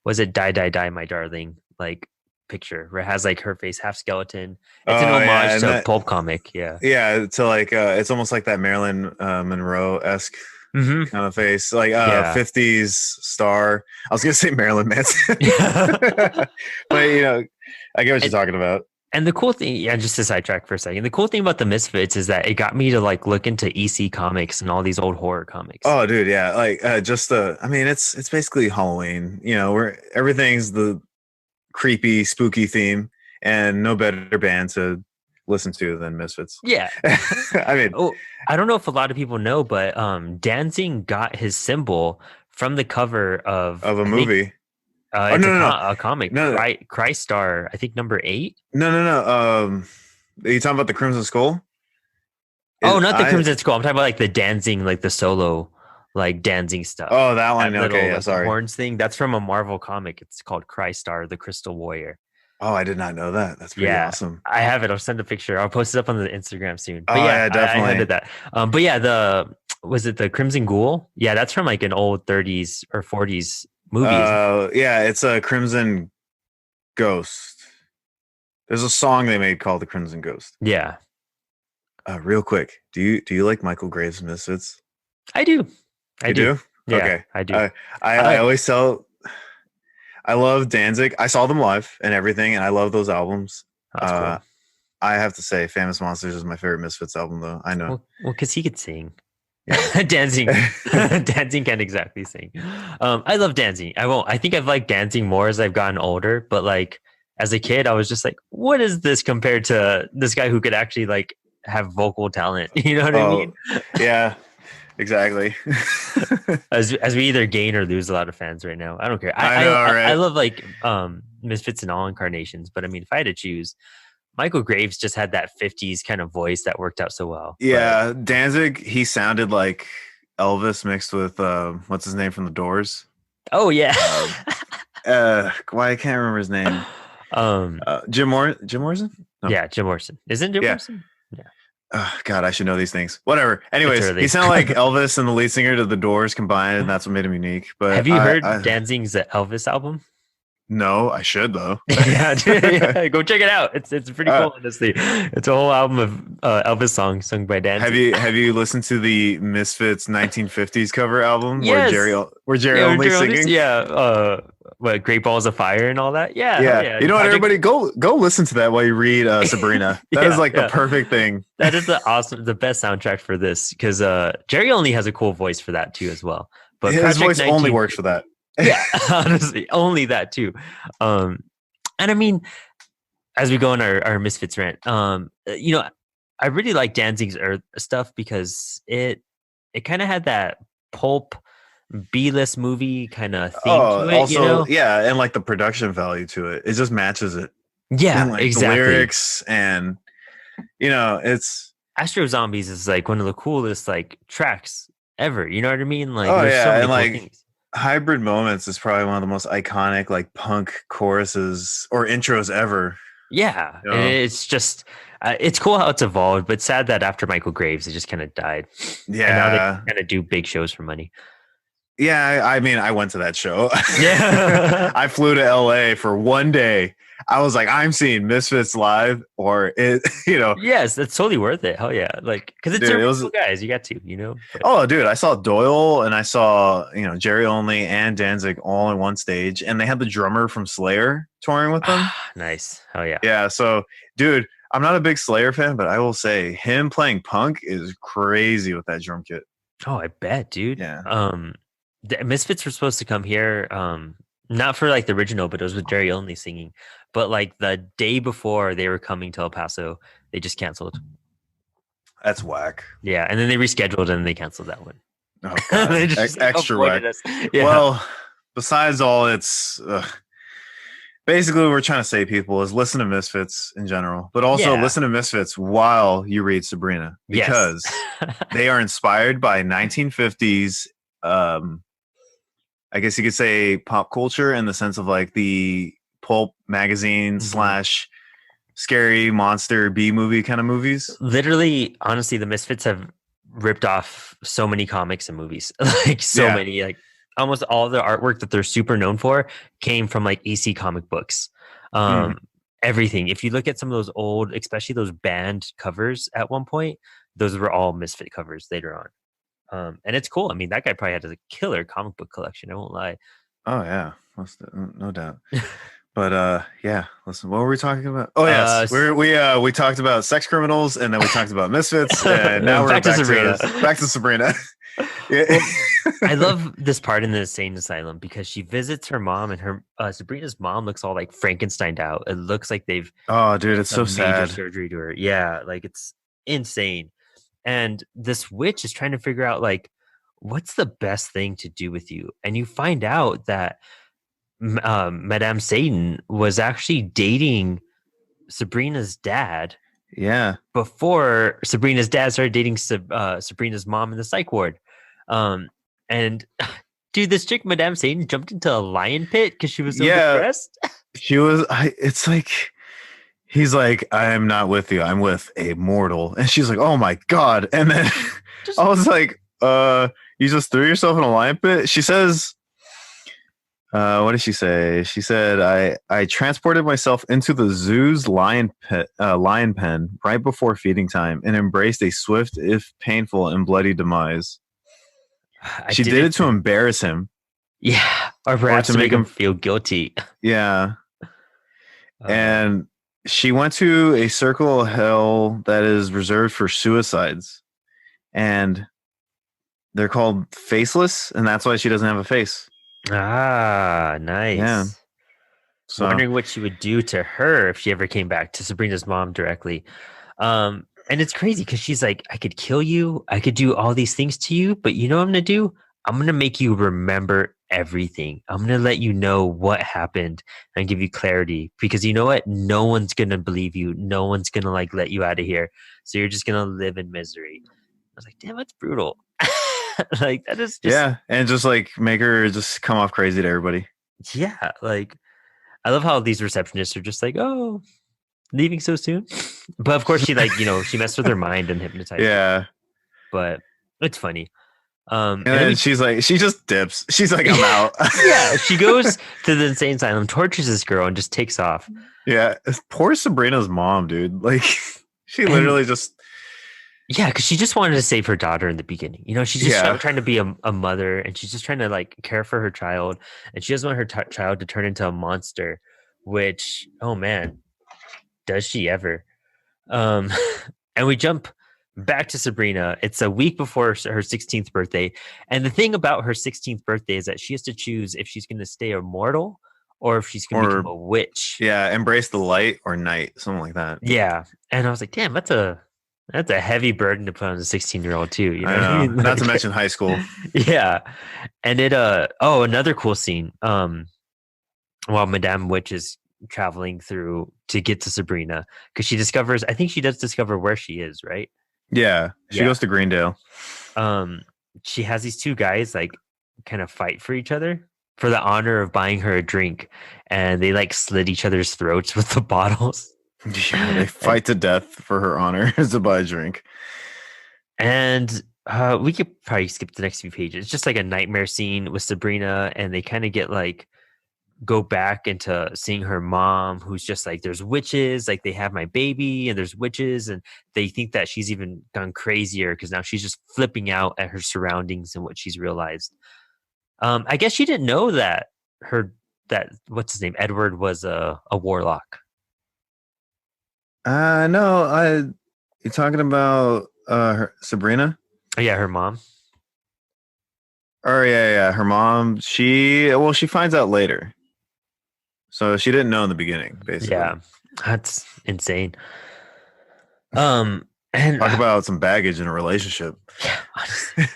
was it Die Die Die My Darling like picture where it has like her face half skeleton. It's an Oh yeah, homage and to a that pulp comic. Yeah. yeah, to like it's almost like that Marilyn Monroe esque Hmm. kind of face, like Yeah. 50s star. I was gonna say Marilyn Manson, but I get what you're and, talking about. and the cool thing, yeah, just to sidetrack for a second, the cool thing about the Misfits is that it got me to like look into EC comics and all these old horror comics. Oh, dude, yeah, like just I mean, it's basically Halloween. Where everything's the creepy, spooky theme, and no better band to listen to than Misfits. Yeah. I mean, Oh, I don't know if a lot of people know, but Danzig got his symbol from the cover of of a I think movie. Oh it's no, no, a comic, no, no, Christ Star, I think number 8. no, no, no. Are you talking about the Crimson Skull? Oh, Is not the I Crimson Skull. I'm talking about like the Danzig, like the solo, like Danzig stuff. Oh, that one. That Okay, little yeah, like sorry. horns thing. That's from a Marvel comic. It's called Christ Star, the Crystal Warrior. Oh, I did not know that. That's pretty Yeah, awesome. I have it. I'll send a picture. I'll post it up on the Instagram soon. Oh But yeah, yeah, I definitely. did that. But yeah, was it the Crimson Ghoul? Yeah, that's from like an old 30s or 40s movie, isn't it? Yeah, it's a Crimson Ghost. There's a song they made called the Crimson Ghost. Yeah, Real quick, do you like Michael Graves' Misfits? I do. I You do. do? Yeah, Okay. I do. I always tell I love Danzig. I saw them live and everything, and I love those albums. That's Uh, cool. I have to say, Famous Monsters is my favorite Misfits album, though. I know. Well, because he could sing. Yeah. Dancing, dancing can't exactly sing. I love dancing. I won't. I think I've liked dancing more as I've gotten older. But like as a kid, I was just like, "What is this compared to this guy who could actually like have vocal talent?" You know what I Oh, mean? yeah, exactly. As we either gain or lose a lot of fans right now. I don't care. I know, I right? love like Misfits in all incarnations. But I mean, if I had to choose, Michael Graves just had that '50s kind of voice that worked out so well. But Yeah, Danzig, he sounded like Elvis mixed with what's his name from The Doors? oh yeah. Um, why I can't remember his name. um Jim Morrison? No. Yeah, Jim Morrison. Isn't Jim Yeah. Morrison? Yeah. God, I should know these things. Whatever. Anyways, early. he sounded like Elvis and the lead singer to The Doors combined, and that's what made him unique. But Have you heard Danzig's Elvis album? no, I should though. Yeah, yeah, go check it out. It's pretty cool, honestly. It's a whole album of Elvis songs sung by Danzig. Have you listened to the Misfits 1950s cover album Yes. where Jerry Yeah, only Jerry singing? what Great Balls of Fire and all that? Yeah, Yeah. yeah. You know what, Project- everybody go listen to that while you read Sabrina. That is Yeah, like yeah. the perfect thing. That is the best soundtrack for this because Jerry only has a cool voice for that too as well. But His Project voice only 19 works for that. Yeah, honestly, only that too. And I mean, as we go on our Misfits rant, I really like Danzig's Earth stuff because it kind of had that pulp B-list movie kind of theme to it. Also, yeah, and like the production value to it just matches it. Yeah, And like exactly. the lyrics, and it's Astro Zombies is like one of the coolest like tracks ever. You know what I mean? Like Oh there's so yeah, many and cool like things. Hybrid Moments is probably one of the most iconic like punk choruses or intros ever. Yeah, You and know? it's just it's cool how it's evolved, but sad that after Michael Graves, it just kind of died, and now they Yeah. kind of do big shows for money. Yeah, I mean, I went to that show. Yeah. I flew to LA for one day. I was like, I'm seeing Misfits live, or it, Yes, that's totally worth it. Hell yeah. Like, because it's a dude, it really was. cool guys. You got to, you know? But Oh, dude, I saw Doyle and I saw Jerry Only and Danzig all in one stage, and they had the drummer from Slayer touring with them. nice. Hell yeah. Yeah, so dude, I'm not a big Slayer fan, but I will say him playing punk is crazy with that drum kit. Oh, I bet, dude. Yeah. The Misfits were supposed to come here, not for like the original, but it was with Jerry Only singing. But like the day before they were coming to El Paso, they just canceled. That's whack. Yeah, and then they rescheduled and they canceled that one. Oh god, They just like, extra avoided whack. us. Yeah. Well, besides all its basically what we're trying to say, people, is listen to Misfits in general, but also Yeah. listen to Misfits while you read Sabrina, Yes. because they are inspired by 1950s I guess you could say pop culture, in the sense of like the pulp magazine Mhm. slash scary monster B movie kind of movies. Literally, honestly, the Misfits have ripped off so many comics and movies. Like so Yeah. many. Like almost all the artwork that they're super known for came from like AC comic books. Mm. Um, everything. If you look at some of those old, especially those band covers at one point, those were all Misfit covers later on. And it's cool. I mean, that guy probably had a killer comic book collection. I won't lie. Oh yeah, no doubt. But yeah, listen, what were we talking about? Oh yes, we talked about sex criminals, and then we talked about Misfits, and now we're back to Sabrina. back to Sabrina. Yeah. Well, I love this part in the insane asylum because she visits her mom, and her Sabrina's mom looks all like Frankensteined out. It looks like they've Oh dude, it's so done major sad. surgery to her. Yeah, like it's insane. And this witch is trying to figure out like what's the best thing to do with you. And you find out that Madame Satan was actually dating Sabrina's dad Yeah. before Sabrina's dad started dating Sabrina's mom in the psych ward. And dude, this chick, Madame Satan, jumped into a lion pit because she was so depressed. She was. It's like he's like, I am not with you. I'm with a mortal, and she's like, oh my god. And then I was like, you just threw yourself in a lion pit. She says, what did she say? She said, I transported myself into the zoo's lion pen right before feeding time and embraced a swift, if painful and bloody demise. She did it to embarrass him. Yeah. Or perhaps to make him feel guilty. Yeah. And she went to a circle of hell that is reserved for suicides. And they're called faceless, and that's why she doesn't have a face. Ah, nice. Yeah. So wondering what she would do to her if she ever came back to Sabrina's mom directly. And it's crazy because she's like, I could kill you, I could do all these things to you, but you know what I'm gonna do? I'm gonna make you remember everything. I'm gonna let you know what happened and give you clarity, because you know what? No one's gonna believe you. No one's gonna like let you out of here. So you're just gonna live in misery. I was like, damn, that's brutal. Like that is just, yeah, and just like make her just come off crazy to everybody. Yeah, like I love how these receptionists are just like, oh, leaving so soon. But of course, she like she messed with her mind and hypnotized. Yeah, her. But it's funny. And then she's like, she just dips. She's like, I'm out. Yeah, she goes to the insane asylum, tortures this girl, and just takes off. Yeah, poor Sabrina's mom, dude. Like, she literally just. Yeah, because she just wanted to save her daughter in the beginning. She's just trying to be a mother, and she's just trying to like care for her child, and she doesn't want her child to turn into a monster. Which, oh man, does she ever? And we jump back to Sabrina. It's a week before her 16th birthday, and the thing about her 16th birthday is that she has to choose if she's going to stay immortal or if she's going to become a witch. Yeah, embrace the light or night, something like that. Yeah, and I was like, damn, that's a heavy burden to put on a 16-year-old too. You know what I mean? Not to mention high school. Yeah. And it another cool scene. While Madame Witch is traveling through to get to Sabrina, because she discovers, I think she does discover where she is, right? Yeah, she Yeah. goes to Greendale. Um, she has these two guys like kind of fight for each other for the honor of buying her a drink, and they like slit each other's throats with the bottles. Yeah, they and fight to death for her honor to buy a drink. and we could probably skip the next few pages. It's just like a nightmare scene with Sabrina, and they kind of get like go back into seeing her mom, who's just like, there's witches, like they have my baby and there's witches, and they think that she's even gone crazier because now she's just flipping out at her surroundings and what she's realized. I guess she didn't know that that what's his name, Edward, was a warlock. No, you're talking about Sabrina? Oh, yeah, her mom. Oh yeah, her mom. She finds out later, so she didn't know in the beginning. Basically, Yeah, that's insane. And talk about some baggage in a relationship. yeah, honestly.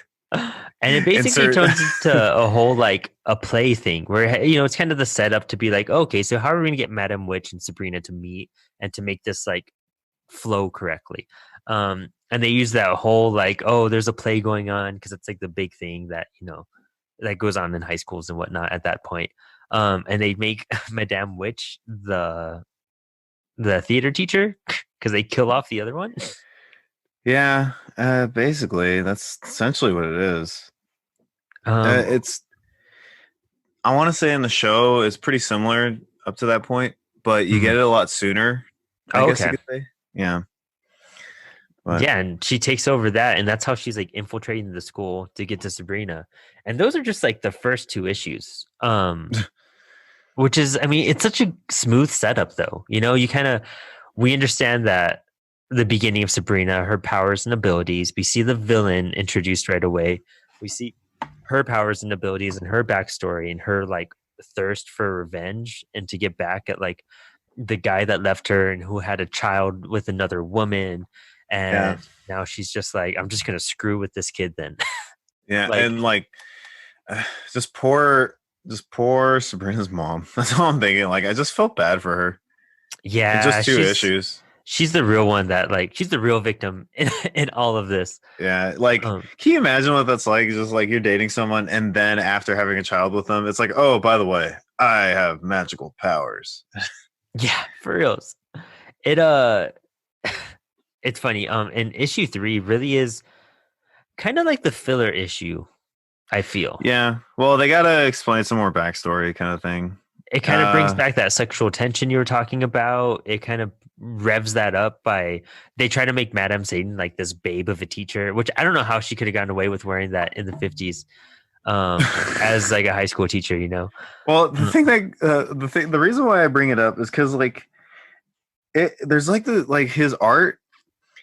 And it basically Insert. turns into a whole like a play thing where it's kind of the setup to be like, okay, so how are we gonna get Madame Witch and Sabrina to meet and to make this like flow correctly? And they use that whole like, oh, there's a play going on, because it's like the big thing that that goes on in high schools and whatnot at that point. And they make Madame Witch the theater teacher because they kill off the other one. Yeah, basically, that's essentially what it is. Um, It's I want to say in the show it's pretty similar up to that point, but you get it a lot sooner. I guess you okay. could say. Yeah. But, Yeah, and she takes over that, and that's how she's like infiltrating the school to get to Sabrina. And those are just like the first two issues. Which is, I mean, it's such a smooth setup though. We understand that the beginning of Sabrina, her powers and abilities. We see the villain introduced right away. We see her powers and abilities and her backstory and her like thirst for revenge and to get back at like the guy that left her and who had a child with another woman. yeah, And now she's just like, I'm just gonna screw with this kid then. yeah, Like, and like just poor Sabrina's mom. That's all I'm thinking. Like, I just felt bad for her in yeah, just two issues. she's the real one that like she's the real victim in all of this. Yeah, like, can you imagine what that's like? Just like you're dating someone, and then after having a child with them, it's like, oh, by the way, I have magical powers. Yeah, for reals. It it's funny. And issue 3 really is kind of like the filler issue, I feel. Yeah, well, they gotta explain some more backstory, kind of thing. It kind of brings back that sexual tension you were talking about. It kind of revs that up by they try to make Madame Satan like this babe of a teacher, which I don't know how she could have gotten away with wearing that in the 50s as like a high school teacher, Well, the reason why I bring it up is because like there's like his art.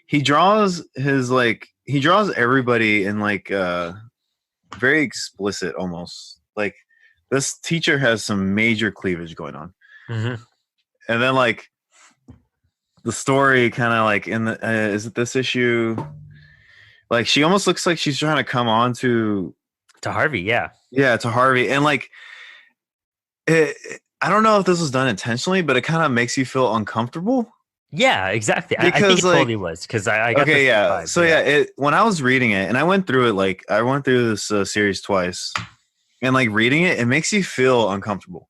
He draws everybody in like very explicit almost. Like this teacher has some major cleavage going on. Mm-hmm. And then like the story kind of like in the is it this issue? Like she almost looks like she's trying to come on to Harvey, yeah, to Harvey, and like I don't know if this was done intentionally, but it kind of makes you feel uncomfortable. Yeah, exactly. Because I think it like, totally was because I got okay, yeah. vibe, So yeah, when I was reading it, and I went through it, like I went through this series twice, and like reading it makes you feel uncomfortable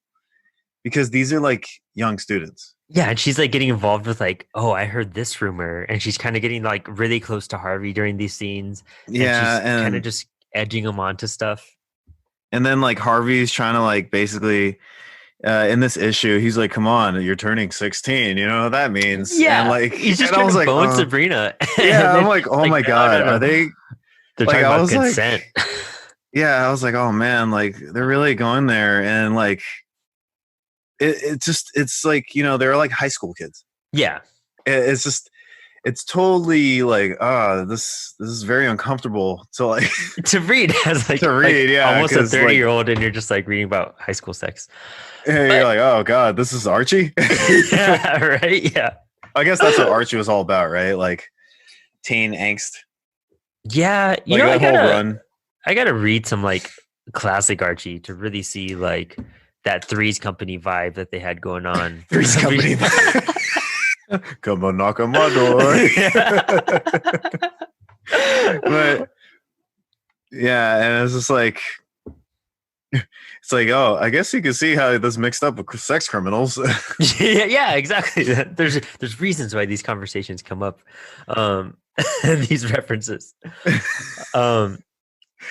because these are like young students. Yeah, and she's like getting involved with like, oh, I heard this rumor, and she's kind of getting like really close to Harvey during these scenes. Yeah, and she's kind of just edging him onto stuff. And then like Harvey's trying to like basically in this issue, he's like, "Come on, you're turning 16. You know what that means?" Yeah, and like he's just trying to bone Sabrina. Yeah, I'm like, oh my god, are they? They're like, talking about consent. Like, yeah, I was like, oh man, like they're really going there, and like it's like they're like high school kids. Yeah, it's totally like this is very uncomfortable to like to read as like to read, like yeah, almost a 30-year-old, and you're just like reading about high school sex. Yeah, you're like, oh god, this is Archie. Yeah, right. Yeah, I guess that's what Archie was all about, right? Like teen angst. Yeah, like I gotta read some like classic Archie to really see like that Three's Company vibe that they had going on. Three's Company vibe. Come on, knock on my door. But yeah, and it's just like it's like, oh, I guess you can see how this mixed up with sex criminals. Yeah, exactly. There's reasons why these conversations come up, um, these references. Um,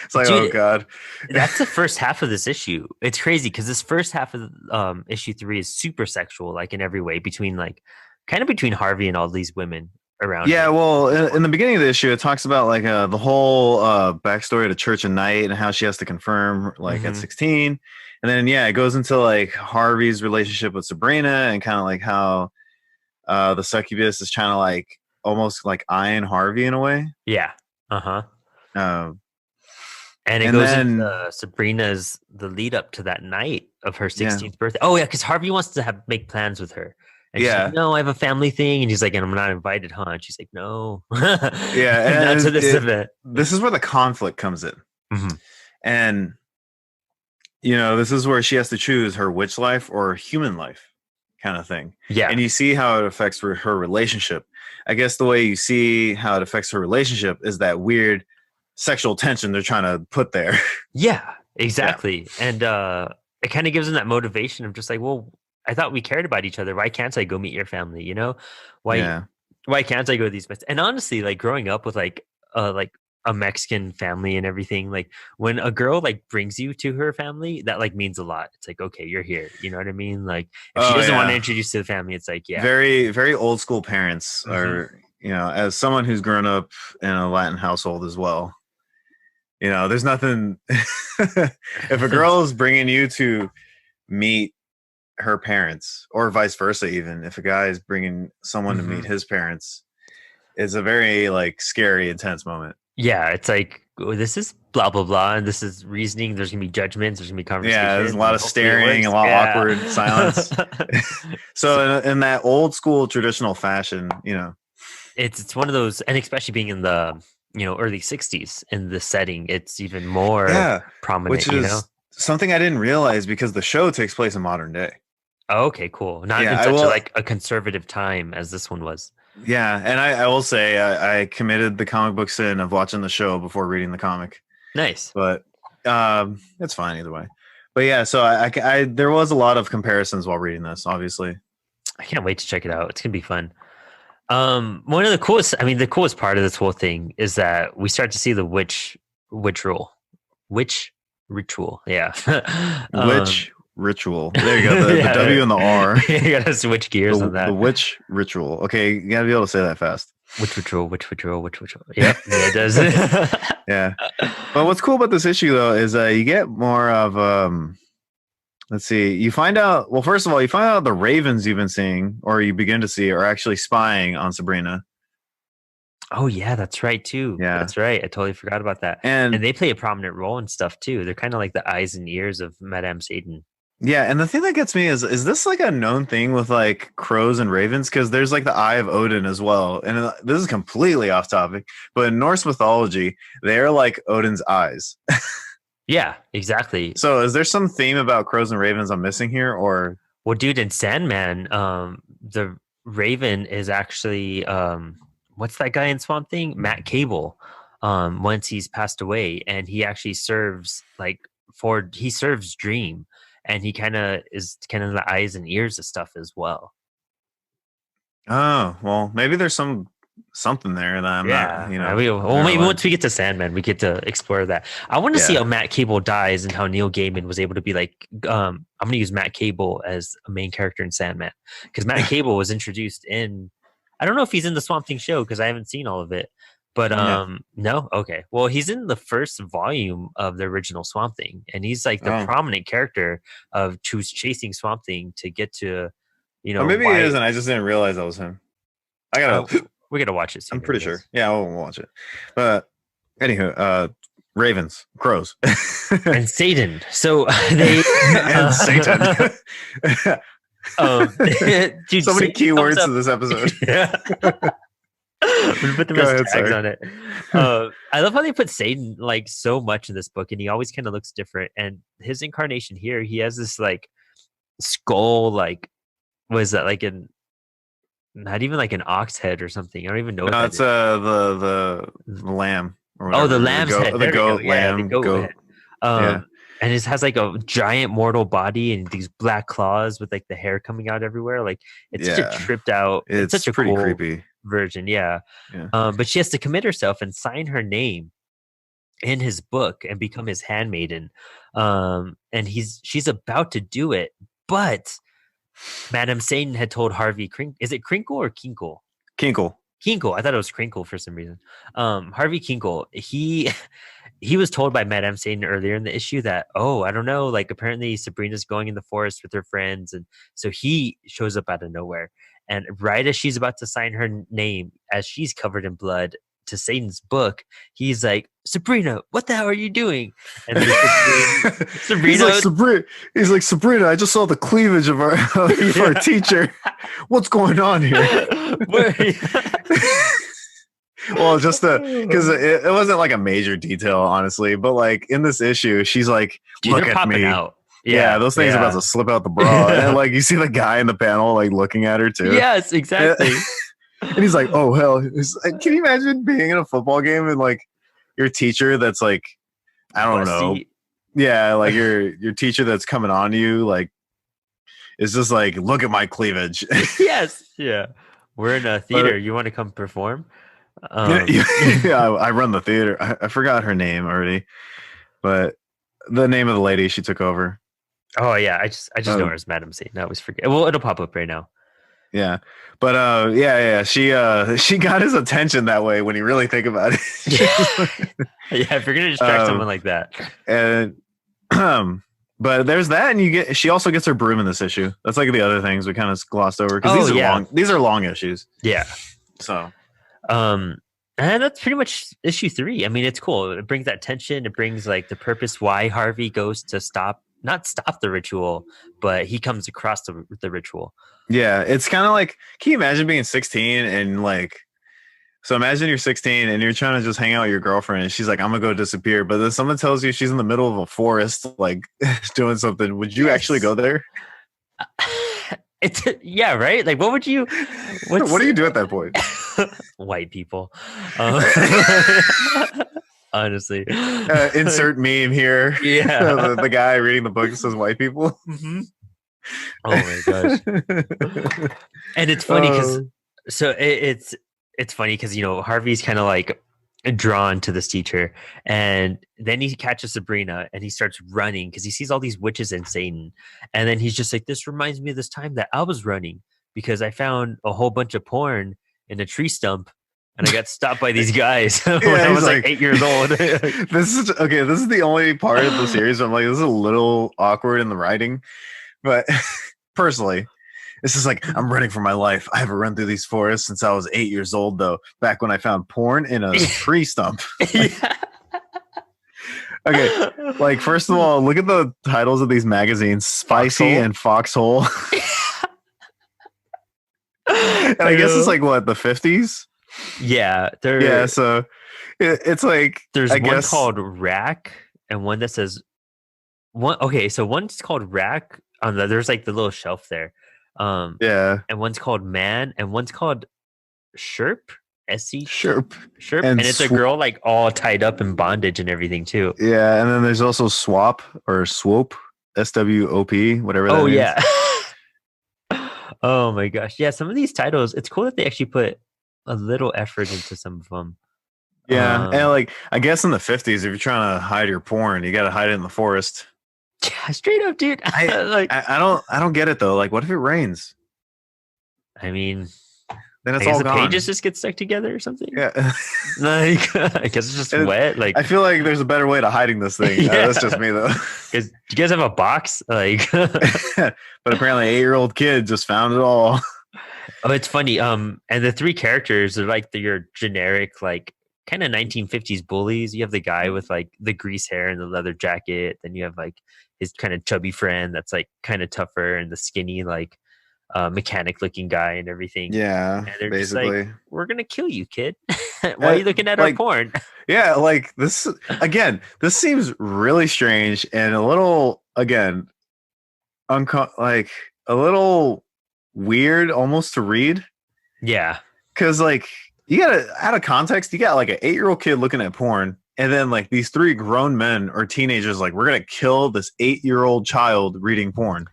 It's like, oh dude, god. that's the first half of this issue. It's crazy because this first half of issue 3 is super sexual, like in every way, between like kind of between Harvey and all these women around Yeah, him. well, in the beginning of the issue, it talks about like the whole backstory to Church and Night and how she has to confirm like at Mhm. 16, and then yeah, it goes into like Harvey's relationship with Sabrina and kind of like how the succubus is trying to like almost like iron Harvey in a way. Yeah. Uh-huh. Um, And it and goes into then Sabrina's the lead up to that night of her yeah, 16th birthday. Oh yeah, because Harvey wants to have make plans with her. And she's like, yeah, no, I have a family thing. And he's like, and I'm not invited, huh? And she's like, no. yeah, Not to and this event. this is where the conflict comes in, Mhm. and you know, this is where she has to choose her witch life or human life kind of thing. Yeah. And you see how it affects her relationship. I guess the way you see how it affects her relationship is that weird sexual tension they're trying to put there. Yeah, Yeah. exactly. And it kind of gives him that motivation of just like, well, I thought we cared about each other. Why can't I go meet your family? You know, why Yeah. why can't I go to these fest? And honestly, like growing up with like a Mexican family and everything, like when a girl like brings you to her family, that like means a lot. It's like, okay, you're here. You know what I mean? Like if she Oh doesn't want to yeah. introduce you to the family, it's like, yeah. Very, very old school parents Hmm. are, you know, as someone who's grown up in a Latin household as well, you know, there's nothing if a girl is bringing you to meet her parents or vice versa, even if a guy is bringing someone to meet Hmm. his parents, it's a very like scary intense moment. Yeah, it's like, oh, this is blah blah blah, and this is reasoning. There's gonna be judgments. There's gonna be Yeah, there's a conversations, lot and of hopefully it staring, a works. lot of Yeah. awkward silence. So So in that old school traditional fashion, you know, it's one of those, and especially being in the early '60s in the setting, it's even more yeah, which prominent. is something I didn't realize because the show takes place in modern day. Oh, okay, cool. Not Yeah, in I such a will. like a conservative time as this one was. Yeah, and I will say I committed the comic book sin of watching the show before reading the comic, Nice. but it's fine either way. But yeah, so there was a lot of comparisons while reading this, obviously. I can't wait to check it out. It's gonna be fun. One of the coolest, I mean, the coolest part of this whole thing is that we start to see the witch rule, witch ritual. Yeah. um, Witch ritual. There you go. The yeah, W and the R. you gotta switch gears on The that. witch ritual. Okay, you gotta be able to say that fast. Witch ritual, witch ritual, witch ritual. Yep, yeah, it does. Yeah. But what's cool about this issue though is you get more of let's see, you find out, well, first of all, you find out the ravens you've been seeing or you begin to see are actually spying on Sabrina. Oh yeah, that's right too. Yeah. That's right. I totally forgot about that. And And they play a prominent role and stuff too. They're kind of like the eyes and ears of Madame Satan. yeah, and the thing that gets me is this like a known thing with like crows and ravens? Because there's like the Eye of Odin as well. And this is completely off topic, but in Norse mythology, they're like Odin's eyes. Yeah, exactly. So is there some theme about crows and ravens I'm missing here? Or Well, dude, in Sandman, the Raven is actually what's that guy in Swamp Thing? Matt Cable. Once he's passed away, and he actually serves he serves Dream, and he kind of is kind of the eyes and ears of stuff as well. oh, well, maybe there's something there that I'm Yeah, not, you know, well, never maybe mind. once we get to Sandman, we get to explore that. I want to see Yeah. how Matt Cable dies and how Neil Gaiman was able to be like, I'm going to use Matt Cable as a main character in Sandman because Matt Cable was introduced in. I don't know if he's in the Swamp Thing show because I haven't seen all of it, but Yeah. no, okay. Well, he's in the first volume of the original Swamp Thing, and he's like the Oh. prominent character of who's chasing Swamp Thing to get to, Or maybe he why. is, and I just didn't realize that was him. I Uh, gotta. we're gonna watch it I'm soon. pretty sure. Yeah, we'll watch it. But anywho, ravens, crows, And Satan. So they and Satan. dude, So many Satan comes keywords up. to this episode. Yeah. We put them Go as ahead, tags sorry. on it. I love how they put Satan like so much in this book, and he always kind of looks different. And his incarnation here, he has this like skull, like was that like an not even like an ox head or something? I don't even know what No, that it's is. the lamb. or Oh, the whatever. lamb's head. The There we go. goat, Yeah, the lamb, goat goat. head. Yeah, And it has like a giant mortal body and these black claws with like the hair coming out everywhere. Like it's such a yeah. tripped out. It's It's such a pretty cool creepy. version. Yeah. Yeah. But she has to commit herself and sign her name in his book and become his handmaiden. And she's about to do it, but Madame Satan had told Harvey is it Crinkle or Kinkle? Kinkle. Kinkle. I thought it was Crinkle for some reason. Harvey Kinkle, he was told by Madame Satan earlier in the issue that, oh, I don't know, like apparently Sabrina's going in the forest with her friends, and so he shows up out of nowhere. And right as she's about to sign her name, as she's covered in blood to Satan's book, he's like, Sabrina, what the hell are you doing? And then Sabrina, He's like Sabrina. I just saw the cleavage of our our teacher. What's going on here? Well, just because it wasn't like a major detail, honestly, but like in this issue, she's like, dude, look they're at popping me. out. Yeah, those things are about to slip out the bra. And like you see the guy in the panel like looking at her too. Yes, exactly. And he's like, oh hell. Can you imagine being in a football game and like your teacher that's like, I don't know. Yeah, like your teacher that's coming on you, like, is just like, look at my cleavage. Yes. Yeah. We're in a theater. You want to come perform? Yeah, I run the theater. I forgot her name already, but the name of the lady she took over. Oh yeah, I just know her as Madam Satan. I always forget. Well, it'll pop up right now. Yeah, but yeah. She got his attention that way when you really think about it. Yeah, if you're gonna distract someone like that, and but there's that, and she also gets her broom in this issue. That's like the other things we kind of glossed over because these are long issues. Yeah. So, and that's pretty much issue 3. I mean, it's cool. It brings that tension. It brings like the purpose why Harvey goes to not stop the ritual, but he comes across the ritual. Yeah, it's kind of like, can you imagine being 16 and like, so imagine you're 16 and you're trying to just hang out with your girlfriend and she's like, I'm gonna go disappear, but then someone tells you she's in the middle of a forest, like doing something. Would you actually go there? Yeah, right. Like, what do you do at that point? White people, honestly. Insert meme here. Yeah, the guy reading the book says white people. Mm-hmm. Oh my gosh! And it's funny because it's funny because Harvey's kind of like drawn to this teacher, and then he catches Sabrina and he starts running because he sees all these witches and Satan, and then he's just like, this reminds me of this time that I was running because I found a whole bunch of porn in a tree stump and I got stopped by these guys when I was like 8 years old. This is the only part of the series where I'm like, this is a little awkward in the writing, but personally, this is like, I'm running for my life. I haven't run through these forests since I was 8 years old, though. Back when I found porn in a tree stump. Yeah. Okay, like first of all, look at the titles of these magazines: Spicy and Foxhole. And I guess it's like what, the 50s? Yeah, so it's like there's one called Rack and one that says one. Okay, so one's called Rack. There's like the little shelf there. And one's called Man, and one's called Sherp. Sherp, and it's a girl like all tied up in bondage and everything too. Yeah, and then there's also Swap or Swope, SWOP, whatever that means. Yeah. Oh my gosh, yeah. Some of these titles, it's cool that they actually put a little effort into some of them. Yeah, and like I guess in the 50s, if you're trying to hide your porn, you got to hide it in the forest. Yeah, straight up, dude. I don't get it though. Like, what if it rains? I mean, then it's all the gone. pages just get stuck together or something. Yeah, like I guess it's just wet. Like, I feel like there's a better way to hiding this thing. Yeah. That's just me though. Because do you guys have a box? Like, but apparently, an 8-year-old kid just found it all. Oh, it's funny. And the 3 characters are like your generic, like kind of 1950s bullies. You have the guy with like the grease hair and the leather jacket. Then you have like his kind of chubby friend that's like kind of tougher, and the skinny like mechanic looking guy and everything. Yeah, and they're basically just like, we're gonna kill you, kid. Why are you looking at our porn? Yeah, like this again. This seems really strange and a little like a little weird almost to read. Yeah, because like you gotta, out of context, you got like an 8-year-old kid looking at porn, and then like these 3 grown men or teenagers like, we're gonna kill this 8-year-old child reading porn.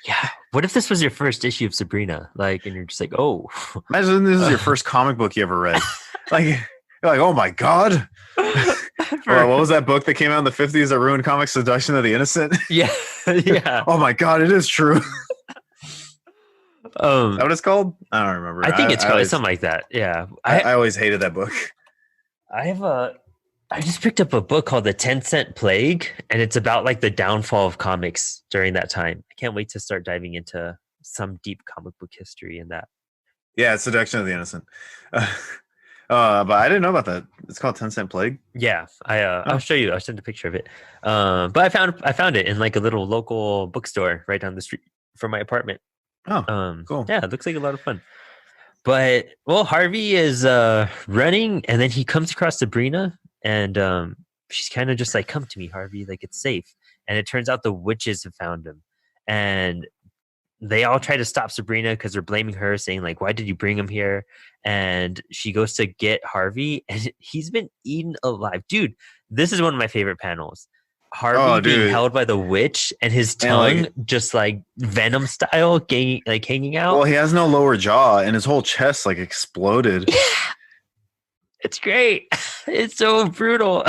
Yeah. What if this was your first issue of Sabrina? Like, and you're just like, oh. Imagine this is your first comic book you ever read. Like, you're like, oh my god. Well, what was that book that came out in the 50s that ruined comics? Seduction of the Innocent? Yeah. Yeah. Oh my god, it is true. Is Um, that what it's called? I don't remember. I think it's called something like that. Yeah. I always hated that book. I just picked up a book called The 10-Cent Plague, and it's about like the downfall of comics during that time. I can't wait to start diving into some deep comic book history in that. Yeah, it's Seduction of the Innocent. But I didn't know about that. It's called 10-Cent Plague. Yeah, I'll show you. I'll send a picture of it. But I found it in like a little local bookstore right down the street from my apartment. Oh, cool. Yeah, it looks like a lot of fun. But well, Harvey is running, and then he comes across Sabrina, and she's kind of just like, "Come to me, Harvey. Like it's safe." And it turns out the witches have found him, and they all try to stop Sabrina because they're blaming her, saying like, "Why did you bring him here?" And she goes to get Harvey, and he's been eaten alive, dude. This is one of my favorite panels. Harvey being held by the witch, and his tongue just like Venom style, like hanging out. Well, he has no lower jaw, and his whole chest like exploded. It's great. It's so brutal.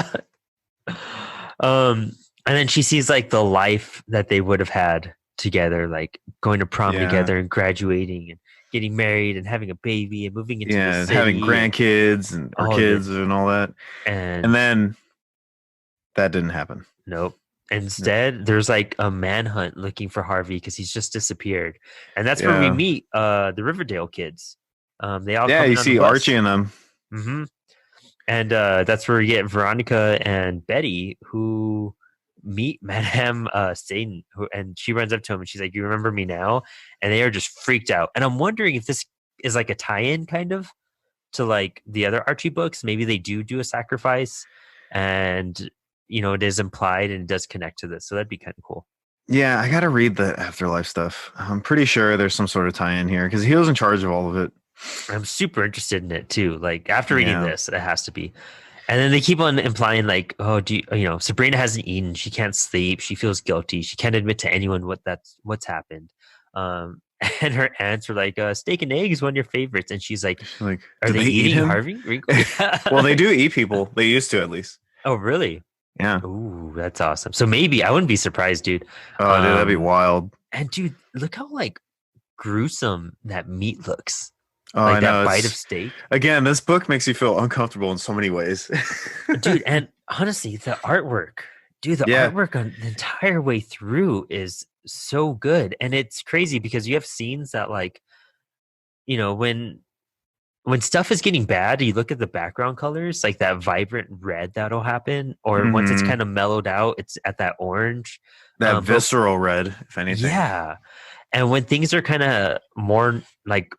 And then she sees like the life that they would have had together, like going to prom together and graduating and getting married and having a baby and moving into the city, having grandkids and kids and all that. And then that didn't happen. Nope. Instead, there's like a manhunt looking for Harvey because he's just disappeared, and that's where we meet the Riverdale kids. They all you see Archie and them. Mm-hmm. And that's where we get Veronica and Betty, who meet Madame Satan, and she runs up to him and she's like, "You remember me now?" And they are just freaked out. And I'm wondering if this is like a tie-in kind of to like the other Archie books. Maybe they do a sacrifice, and you know, it is implied and it does connect to this. So that'd be kind of cool. Yeah, I got to read the Afterlife stuff. I'm pretty sure there's some sort of tie-in here because he was in charge of all of it. I'm super interested in it too. Like after reading this, it has to be. And then they keep on implying like, oh, Sabrina hasn't eaten. She can't sleep. She feels guilty. She can't admit to anyone what's happened. And her aunts were like, steak and eggs, one of your favorites. And she's like, are they eating him? Harvey? Well, they do eat people. They used to, at least. Oh, really? Yeah. Ooh, that's awesome. So maybe I wouldn't be surprised, dude. Oh, dude, that'd be wild. And dude, look how like gruesome that meat looks. Oh, like I know. That bite of steak. Again, this book makes you feel uncomfortable in so many ways. Dude, and honestly, the artwork, artwork on the entire way through is so good. And it's crazy because you have scenes that like, you know, when stuff is getting bad, you look at the background colors, like that vibrant red that'll happen, or once it's kind of mellowed out, it's at that orange. That visceral red, if anything. Yeah. And when things are kind of more like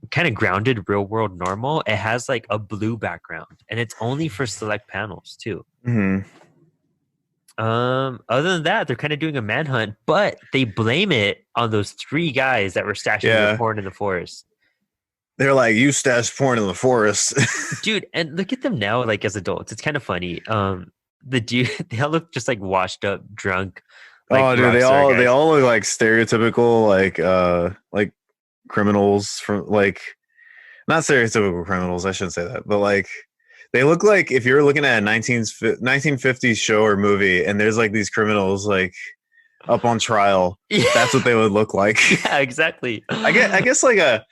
kind of grounded, real world normal, it has like a blue background, and it's only for select panels too. Mm-hmm. Other than that, they're kind of doing a manhunt, but they blame it on those 3 guys that were stashing their porn in the forest. They're like, you stashed porn in the forest. Dude, and look at them now, like as adults. It's kind of funny. The dude, they all look just like washed up, drunk. Like dude, they all look like stereotypical, like criminals from like, not stereotypical criminals. I shouldn't say that, but like they look like if you're looking at a 1950s show or movie, and there's like these criminals like up on trial. Yeah. That's what they would look like. Yeah, exactly. I guess like a.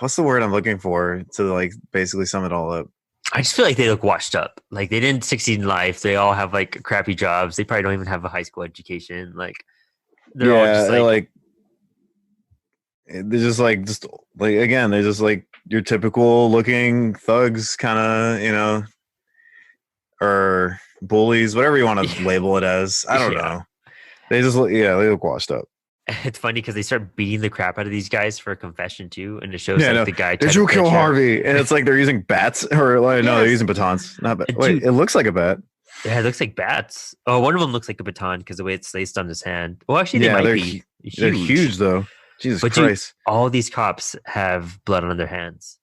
What's the word I'm looking for to like basically sum it all up? I just feel like they look washed up. Like they didn't succeed in life. They all have like crappy jobs. They probably don't even have a high school education. Like they're all just like they're just like again, they're just like your typical looking thugs, kind of, you know, or bullies, whatever you want to label it as. I don't know. They just look, they look washed up. It's funny because they start beating the crap out of these guys for a confession too, and it shows the guy. Did you kill Harvey? And it's like they're using bats, or like no, they're using batons. Not bat. Wait, it looks like a bat. Yeah, it looks like bats. Oh, one of them looks like a baton because the way it's laced on his hand. Well, actually, they might be huge. They're huge though. Jesus Christ! Dude, all these cops have blood on their hands.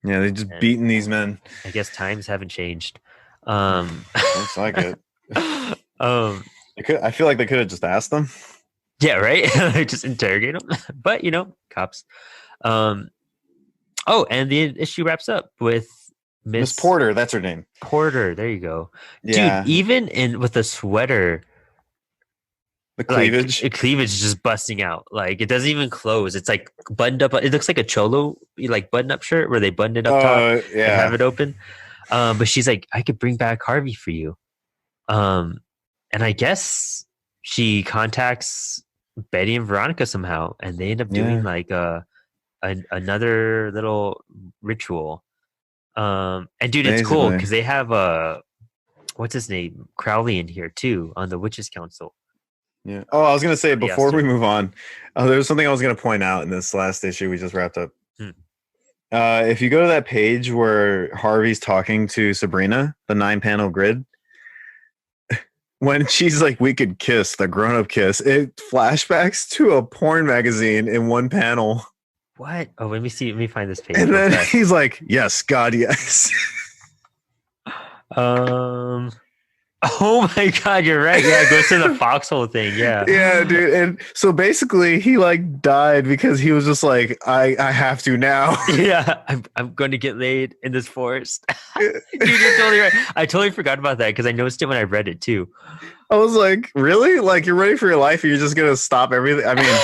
Yeah, they just And beating these men. I guess times haven't changed. Looks like it. Um, I feel like they could have just asked them. yeah, right. Just interrogate them. But cops. Um, oh, and the issue wraps up with Miss Miss Porter, that's her name. Porter. There you go, dude. Yeah, Even in with a sweater, the like cleavage. cleavage is just busting out. Like it doesn't even close. It's like buttoned up. It looks like a cholo, like button up shirt where they button it up top Oh and have yeah, it open. But she's like, I could bring back Harvey for you. Um, and I guess she contacts Betty and Veronica somehow, and they end up doing yeah. like another little ritual. And dude, it's cool Basically, because they have what's his name, Crowley in here too on the Witches Council. yeah. Oh, I was gonna say before we Yesterday. move on, there's something I was gonna point out in this last issue we just wrapped up. Hmm. If you go to that page where Harvey's talking to Sabrina, the 9-panel grid, when she's like, "We could kiss," the grown-up kiss, it flashbacks to a porn magazine in one panel, What? Oh, let me see. Let me find this page and real then fast. he's like, "Yes, God, yes." Um. Oh my God, you're right. Yeah, it goes to the foxhole thing. Yeah. Yeah, dude. And so basically he like died because he was just like, I have to now. Yeah, I'm going to get laid in this forest. Dude, you're totally right. I totally forgot about that because I noticed it when I read it too. I was like, really? Like you're ready for your life and you're just gonna stop everything? I mean,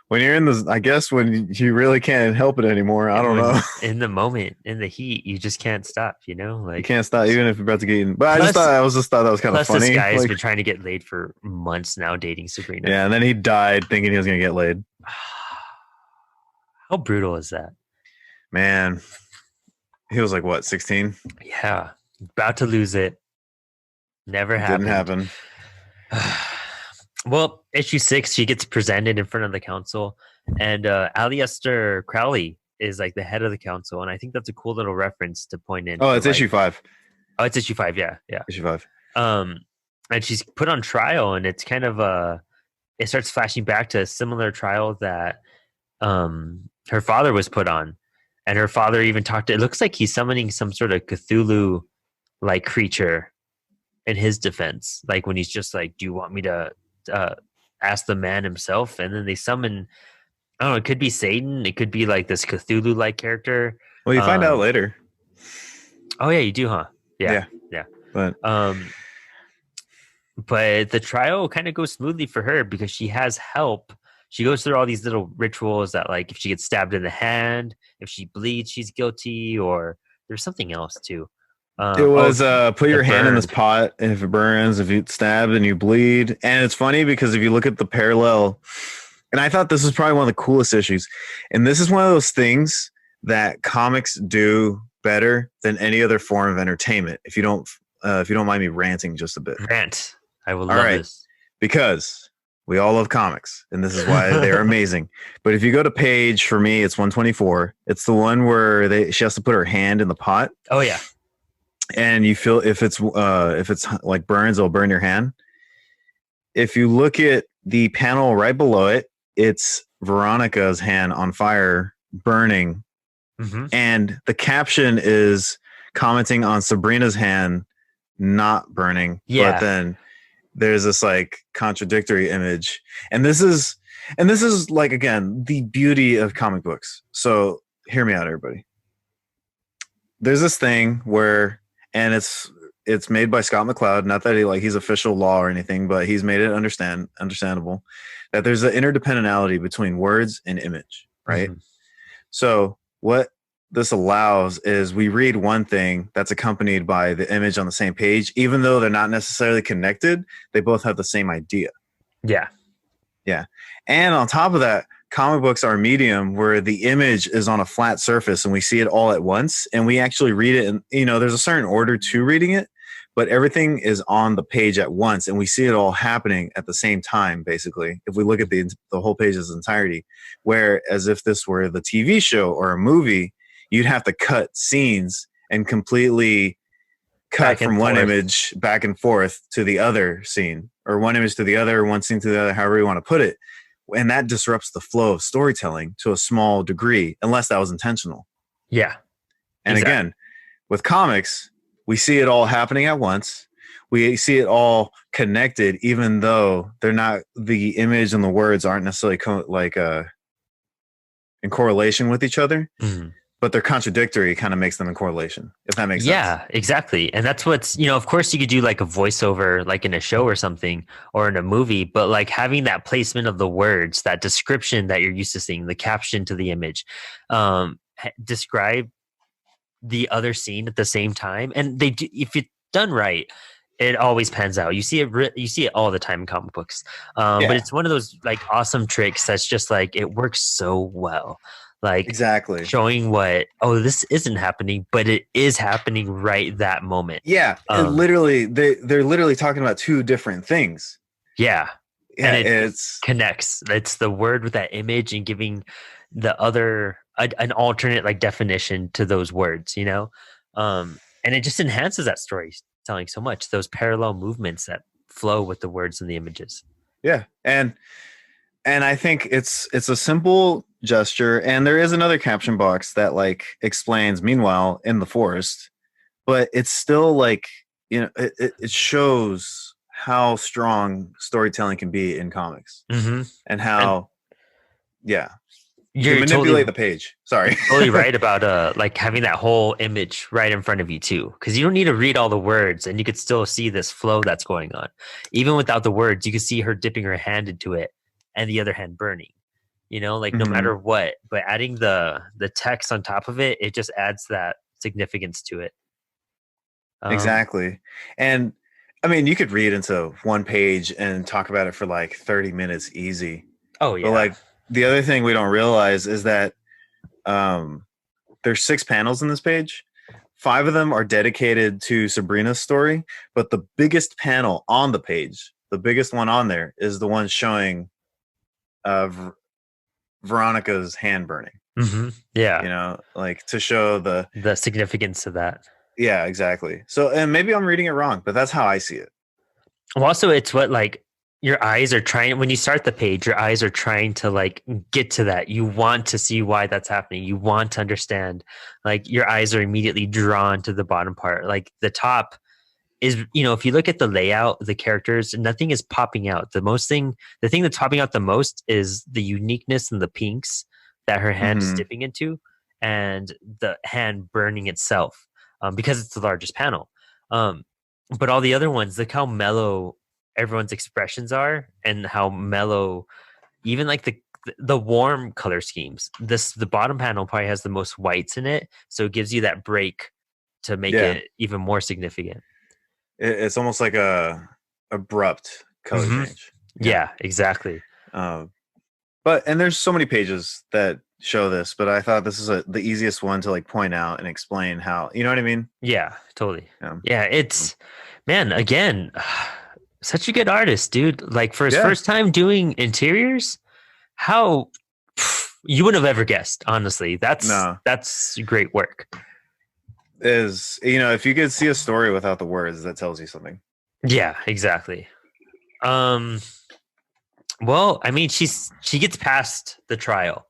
when you're in this, I guess when you really can't help it anymore, I don't know. In the moment, in the heat, you just can't stop. You Like can't stop even if you're about to get eaten. But I plus, just thought that was kind of plus this funny. guy has Like, been trying to get laid for months now, dating Sabrina. yeah, and then he died thinking he was gonna get laid. How brutal is that? Man, he was like what, 16? Yeah, about to lose it. Never happened. Didn't happen. Well, issue 6, she gets presented in front of the council, and Aleister Crowley is like the head of the council, and I think that's a cool little reference to point in. Oh, for, it's issue 5. Oh, it's issue 5. Yeah, yeah. Issue 5. And she's put on trial, and it's kind of it starts flashing back to a similar trial that her father was put on, and her father even talked to. It looks like he's summoning some sort of Cthulhu like creature in his defense, like when he's just like, "Do you want me to ask the man himself?" And then they summon. I don't know. It could be Satan. It could be like this Cthulhu like character. Well, you find out later. Oh yeah, you do, huh? Yeah. But But the trial kind of goes smoothly for her because she has help. She goes through all these little rituals that, like, if she gets stabbed in the hand, if she bleeds, she's guilty, or there's something else too. it was put your hand in this burned. pot, and if it burns, if you stabbed and you bleed. And it's funny because if you look at the parallel, and I thought this was probably one of the coolest issues, and this is one of those things that comics do better than any other form of entertainment. If you don't mind me ranting just a bit. Rant. I will All love right. this. Because we all love comics, and this is why they're amazing. But if you go to page, for me, it's 124. It's the one where she has to put her hand in the pot, Oh yeah. and you feel if it's like burns, it'll burn your hand. If you look at the panel right below it, it's Veronica's hand on fire, burning, Mm-hmm. and the caption is commenting on Sabrina's hand not burning. Yeah. But then there's this like contradictory image, and this is like, again, the beauty of comic books. So hear me out, everybody. There's this thing where, and it's made by Scott McCloud, not that he's official law or anything, but he's made it understandable that there's an interdependentality between words and image, right? Mm-hmm. So what this allows is we read one thing that's accompanied by the image on the same page, even though they're not necessarily connected, they both have the same idea. Yeah. Yeah. And on top of that, comic books are a medium where the image is on a flat surface and we see it all at once, and we actually read it. And, there's a certain order to reading it, but everything is on the page at once, and we see it all happening at the same time, basically, if we look at the whole page's entirety. Whereas if this were the TV show or a movie, you'd have to cut scenes and completely cut from one image back and forth to the other scene, or one image to the other, one scene to the other, however you want to put it. And that disrupts the flow of storytelling to a small degree, unless that was intentional. Yeah. And again, with comics, we see it all happening at once. We see it all connected, even though they're not, the image and the words aren't necessarily in correlation with each other, but they're contradictory, kind of makes them in correlation, if that makes sense. Yeah, exactly. And that's what's, of course you could do like a voiceover, like in a show or something, or in a movie, but like having that placement of the words, that description that you're used to seeing, the caption to the image, describe the other scene at the same time. And they do, if it's done right, it always pans out. You see it all the time in comic books. But it's one of those like awesome tricks that's just like, it works so well. Like exactly showing this isn't happening, but it is happening right that moment. Yeah. They're literally talking about two different things. Yeah. Yeah. And it connects. It's the word with that image and giving the other an alternate like definition to those words, and it just enhances that storytelling so much. Those parallel movements that flow with the words and the images. Yeah. And I think it's a simple gesture, and there is another caption box that like explains meanwhile in the forest, but it's still like, it shows how strong storytelling can be in comics, and how you can manipulate the page. Sorry. Totally right about like having that whole image right in front of you too, because you don't need to read all the words, and you could still see this flow that's going on. Even without the words, you can see her dipping her hand into it and the other hand burning, no matter what, but adding the text on top of it, it just adds that significance to it. Exactly. And I mean, you could read into one page and talk about it for like 30 minutes easy. Oh yeah. But like the other thing we don't realize is that there's 6 panels in this page. 5 of them are dedicated to Sabrina's story, but the biggest panel on the page, the biggest one on there, is the one showing Veronica's hand burning. Yeah. Like to show the significance of that. Yeah, exactly. So, and maybe I'm reading it wrong, but that's how I see it. Well, also it's what like your eyes are trying, when you start the page, your eyes are trying to like get to that. You want to see why that's happening. You want to understand, like your eyes are immediately drawn to the bottom part. Like the top is, if you look at the layout, the characters, nothing is popping out. The thing that's popping out the most is the uniqueness and the pinks that her hand is dipping into, and the hand burning itself, because it's the largest panel. But all the other ones, look how mellow everyone's expressions are, and how mellow, even like the warm color schemes. The bottom panel probably has the most whites in it, so it gives you that break to make it even more significant. It's almost like a abrupt color change. Yeah, exactly. And there's so many pages that show this, but I thought this is the easiest one to like point out and explain how, you know what I mean? Yeah, totally. Yeah, it's, man, again, such a good artist, dude. Like for his first time doing interiors, how you wouldn't have ever guessed, honestly. That's great work. Is, if you could see a story without the words, that tells you something. Yeah, exactly. Well, I mean, she gets past the trial,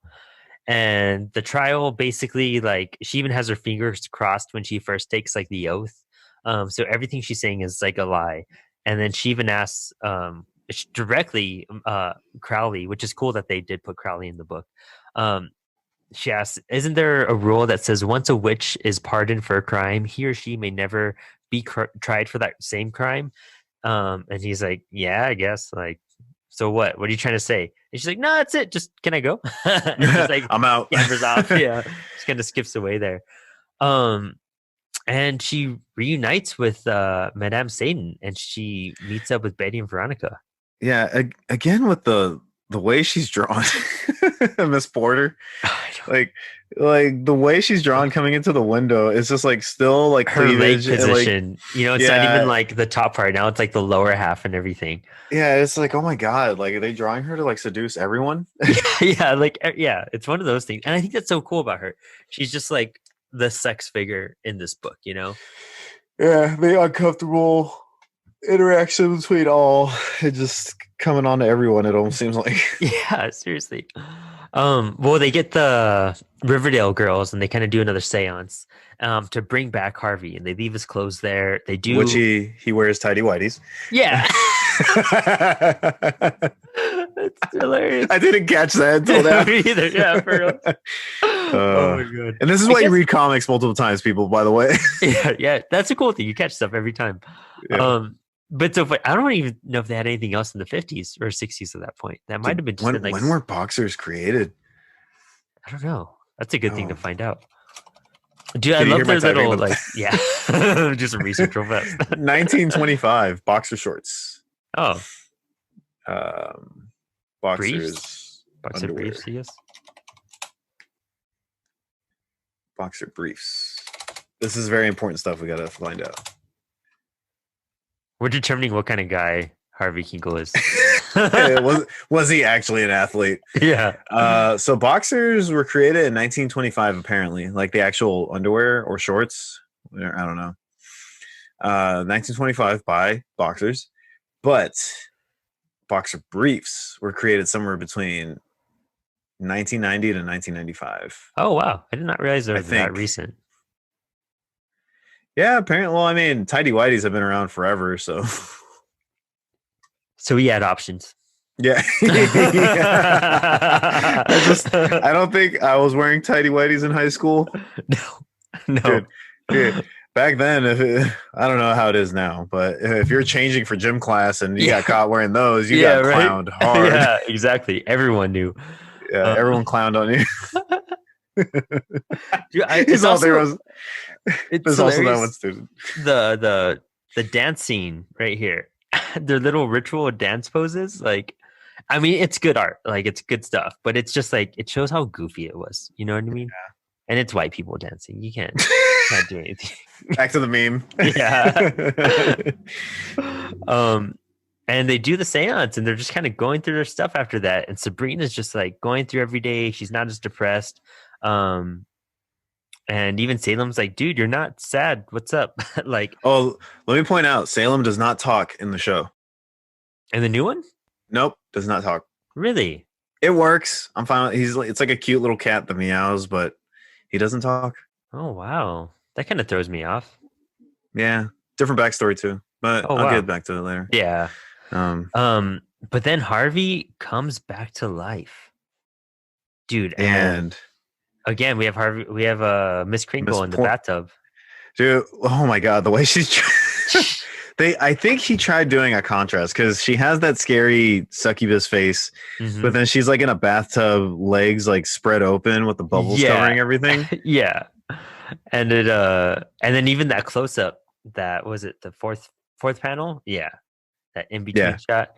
and the trial basically, like, she even has her fingers crossed when she first takes like the oath. So everything she's saying is like a lie. And then she even asks directly Crowley, which is cool that they did put Crowley in the book. She asks, isn't there a rule that says once a witch is pardoned for a crime, he or she may never be tried for that same crime? And he's like, yeah, I guess. Like, so what? What are you trying to say? And she's like, no, that's it. Just, can I go? And she's like, I'm out. Cameras off. Yeah. Just kind of skips away there. And she reunites with Madame Satan, and she meets up with Betty and Veronica. Yeah. Again, with the way she's drawn, Miss Porter, like the way she's drawn coming into the window is just like still like her leg position. Like, it's not even like the top part now; it's like the lower half and everything. Yeah, it's like, oh my god, like, are they drawing her to like seduce everyone? Yeah, it's one of those things, and I think that's so cool about her. She's just like the sex figure in this book, Yeah, the uncomfortable interaction between all, it just coming on to everyone, it almost seems like. Yeah, seriously. Well, they get the Riverdale girls and they kind of do another seance to bring back Harvey, and they leave his clothes there. They Which do, he wears tidy whities. yeah. It's hilarious. I didn't catch that until now. Me either. Yeah, for real. Oh my god. And this is I why you guess, read comics multiple times, people, by the way. yeah, that's a cool thing. You catch stuff every time. Yeah. But so I don't even know if they had anything else in the 50s or 60s at that point. That might have been just like when were boxers created? I don't know. That's a good thing to find out. Dude, I Can you love hear their my typing? little yeah. Just a research real fast. 1925 boxer shorts. Oh, Boxers boxer underwear. briefs, yes. Boxer briefs. This is very important stuff we gotta find out. We're determining what kind of guy Harvey Kinkle is. was he actually an athlete? Yeah. So boxers were created in 1925, apparently, like the actual underwear or shorts. I don't know. 1925 by boxers, but boxer briefs were created somewhere between 1990 to 1995. Oh wow, I did not realize they were that recent. Yeah, apparently. Well, I mean, tidy whities have been around forever, so. So we had options. Yeah. I don't think I was wearing tidy whities in high school. No. Dude, back then, I don't know how it is now, but if you're changing for gym class and you got caught wearing those, you got clowned hard. Yeah, exactly. Everyone knew. Yeah, everyone clowned on you. Dude, it's also that one student. The dance scene right here. Their little ritual dance poses, like, I mean, it's good art, like it's good stuff, but it's just like it shows how goofy it was. You know what I mean? Yeah. And it's white people dancing. You can't do anything. Back to the meme. Yeah. And they do the seance, and they're just kind of going through their stuff after that. And Sabrina's just like going through every day. She's not as depressed. And even Salem's like, dude, you're not sad. What's up? Like, oh, let me point out, Salem does not talk in the show. And the new one? Nope, does not talk. Really? It works. I'm fine. It's like a cute little cat that meows, but he doesn't talk. Oh wow, that kind of throws me off. Yeah, different backstory too, but I'll get back to it later. Yeah. But then Harvey comes back to life, dude, and again, we have Harvey. We have Miss Crinkle in the bathtub. Dude, oh my god, the way she's. I think he tried doing a contrast because she has that scary succubus face, but then she's like in a bathtub, legs like spread open with the bubbles covering everything. Yeah, and then even that close up, that was it the fourth panel. Yeah, that in between shot.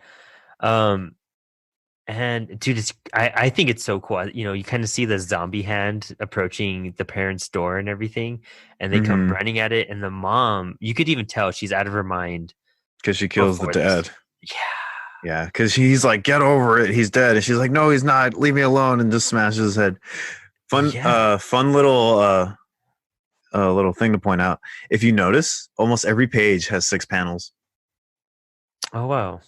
And dude, I think it's so cool. You know, you kind of see the zombie hand approaching the parents' door and everything, and they come running at it. And the mom, you could even tell she's out of her mind because she kills the dad. Yeah, because he's like, "Get over it, he's dead," and she's like, "No, he's not. Leave me alone," and just smashes his head. Fun little little thing to point out. If you notice, almost every page has 6 panels. Oh wow.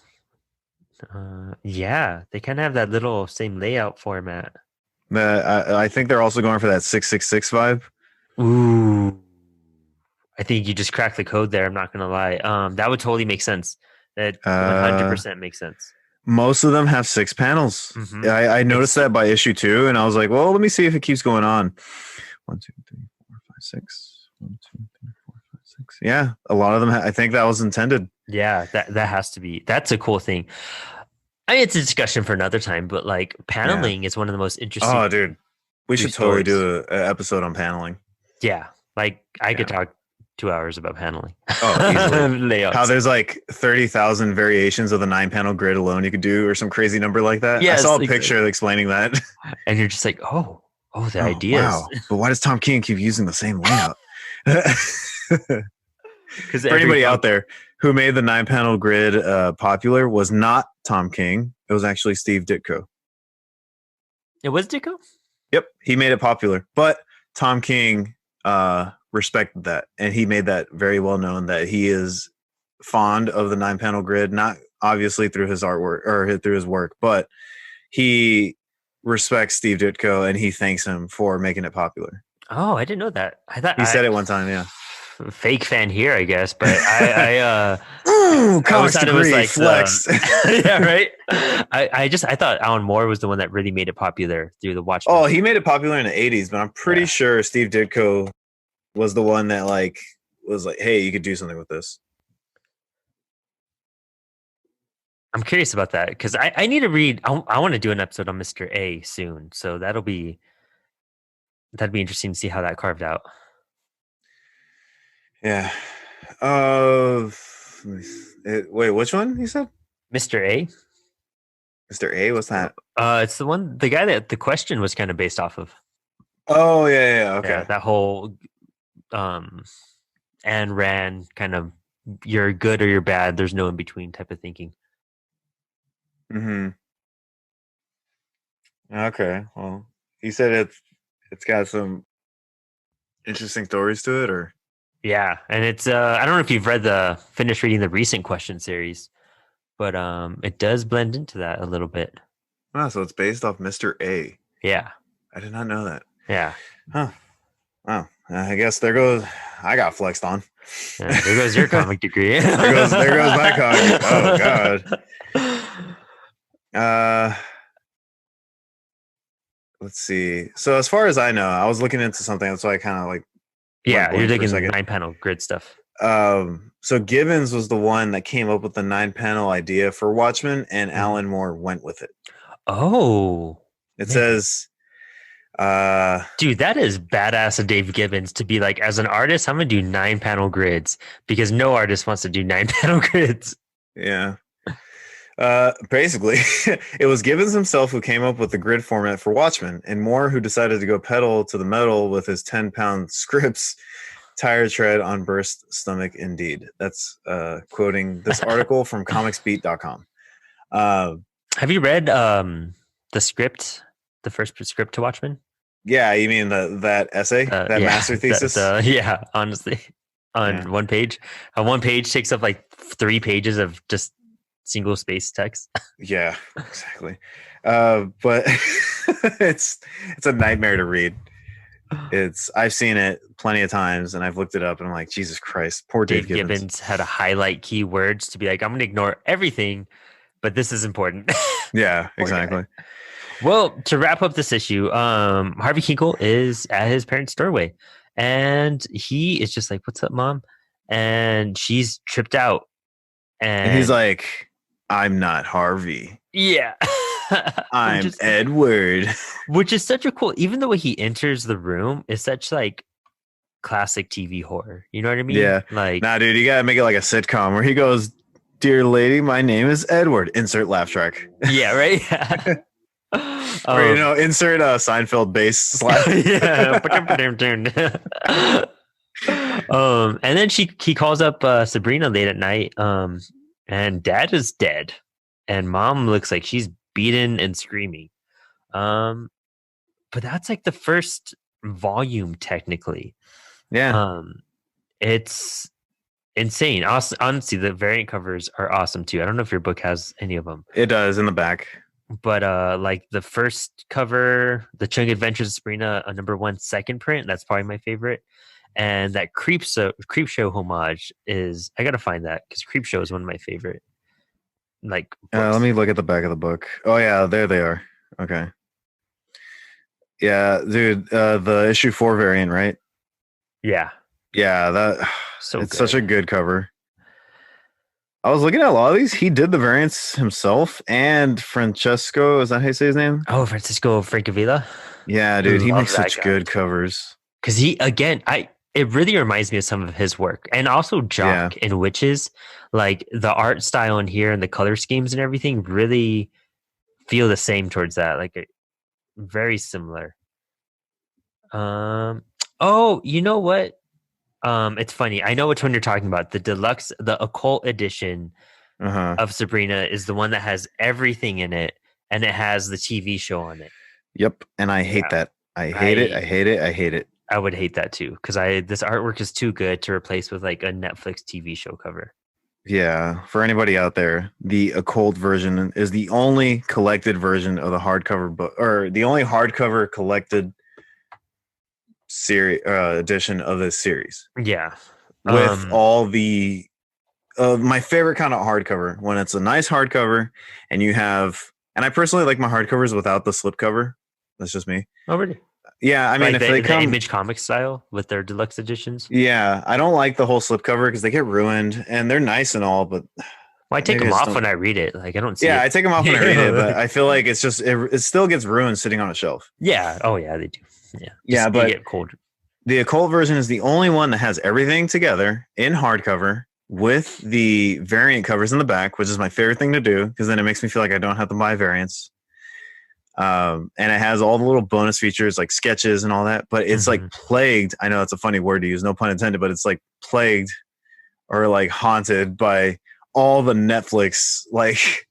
Yeah, they kind of have that little same layout format. I think they're also going for that 666 vibe. Ooh, I think you just cracked the code there. I'm not gonna lie. That would totally make sense. That 100% makes sense. Most of them have 6 panels. I noticed that by issue 2, and I was like, well, let me see if it keeps going on. 1, 2, 3, 4, 5, 6. 1, 2, 3, 4, 5, 6. Yeah, a lot of them. I think that was intended. Yeah, that has to be. That's a cool thing. I mean, it's a discussion for another time, but like paneling is one of the most interesting. Oh, dude, we should totally do an episode on paneling. Yeah, like I could talk 2 hours about paneling. Oh, easily. Layouts. How there's like 30,000 variations of the 9-panel grid alone you could do, or some crazy number like that. Yes, I saw a picture explaining that, and you're just like, oh, the ideas. Wow, but why does Tom King keep using the same layout? Because for anybody out there who made the 9-panel grid popular, was not Tom King. It was actually Steve Ditko. It was Ditko? Yep, he made it popular, but Tom King respected that, and he made that very well known that he is fond of the 9-panel grid, not obviously through his artwork or through his work, but he respects Steve Ditko and he thanks him for making it popular. Oh, I didn't know that. I thought He said it one time. Yeah. fake fan here, I guess, but I always Comics thought it was degree like flex. yeah, right. I thought Alan Moore was the one that really made it popular through the Watchmen. Oh, he made it popular in the 80s, but I'm pretty sure Steve Ditko was the one that was like, hey, you could do something with this. I'm curious about that because I need to read. I want to do an episode on Mr. A soon, so that'd be interesting to see how that carved out. Yeah. Wait, which one you said? Mr. A. Mr. A, what's that? It's the guy that the question was kind of based off of. Oh, yeah, okay. Yeah, that whole Ayn Rand kind of you're good or you're bad, there's no in between type of thinking. Mm-hmm. Okay. Well, he said it's got some interesting stories to it, or yeah, and it's I don't know if you've finished reading the recent question series, but it does blend into that a little bit. Oh, so it's based off Mr. A. Yeah. I did not know that. Yeah. Huh. Oh, I guess there goes. I got flexed on. Yeah, there goes your comic degree. there goes my comic. Oh God. Let's see. So as far as I know, I was looking into something, so I kind of like. Yeah, you're digging 9-panel grid stuff. So Gibbons was the one that came up with the 9-panel idea for Watchmen, and Alan Moore went with it. Oh, it says. Dude, that is badass of Dave Gibbons to be like, as an artist, I'm gonna do 9-panel grids because no artist wants to do 9-panel grids. Yeah. Basically, it was Gibbons himself who came up with the grid format for Watchmen, and Moore who decided to go pedal to the metal with his 10-pound scripts. Tire tread on burst stomach, indeed. That's quoting this article from comicsbeat.com. Have you read the script, the first script to Watchmen? Yeah, you mean that essay, that master thesis? Yeah, honestly, on one page. One page takes up like 3 pages of just single space text. Yeah, exactly. But it's a nightmare to read. I've seen it plenty of times and I've looked it up and I'm like, Jesus Christ, poor Dave Gibbons had to highlight keywords to be like, I'm going to ignore everything, but this is important. Yeah, exactly. Well, to wrap up this issue, Harvey Kinkle is at his parents' doorway and he is just like, what's up, Mom? And she's tripped out. And he's like, I'm not Harvey. Yeah. I'm Edward. Which is such a cool, even the way he enters the room is such like classic TV horror. You know what I mean? Yeah. Like, nah, dude, you gotta make it like a sitcom where he goes, "Dear lady, my name is Edward." Insert laugh track. Yeah, right. Or insert a Seinfeld bass slap. Yeah. And then he calls up Sabrina late at night. And Dad is dead, and Mom looks like she's beaten and screaming. But that's like the first volume, technically. Yeah. It's insane. Honestly, the variant covers are awesome too. I don't know if your book has any of them. It does in the back. But like the first cover, the Chilling Adventures of Sabrina, a #1 second print, that's probably my favorite. And that Creepshow homage is, I gotta find that because Creepshow is one of my favorite. Like, let me look at the back of the book. Oh yeah, there they are. Okay. Yeah, dude, the issue 4 variant, right? Yeah. That it's good. Such a good cover. I was looking at a lot of these. He did the variants himself, and Francesco, is that how you say his name? Oh, Francisco Francavilla. Yeah, dude, he makes such good covers. Because it really reminds me of some of his work, and also Jock in Witches. Like the art style in here and the color schemes and everything really feel the same towards that. Like very similar. Oh, you know what? It's funny. I know which one you're talking about. The deluxe, the occult edition of Sabrina is the one that has everything in it, and it has the TV show on it. Yep, and I hate that. I hate it. I hate it. I hate it. I would hate that too because this artwork is too good to replace with like a Netflix TV show cover. Yeah, for anybody out there, the occult version is the only collected version of the hardcover book, or the only hardcover collected series edition of this series, Yeah. with all the my favorite kind of hardcover, when it's a nice hardcover and you have, and I personally like my hardcovers without the slipcover. That's just me. Oh, really? Yeah, I mean, Like if they the come, Image comic style with their deluxe editions. yeah, I don't like the whole slipcover because they get ruined, and they're nice and all, but Well, I take maybe I them just off don't. when I read it. Like I don't see Yeah, it. I take them off when I read it, but I feel like it's just it still gets ruined sitting on a shelf. Yeah. Oh, yeah, they do. Yeah. Yeah, Just, you but get cold. the occult version is the only one that has everything together in hardcover with the variant covers in the back, which is my favorite thing to do because then it makes me feel like I don't have to buy variants. And it has all the little bonus features like sketches and all that, but it's like plagued. I know that's a funny word to use, no pun intended, but it's like plagued or like haunted by all the Netflix like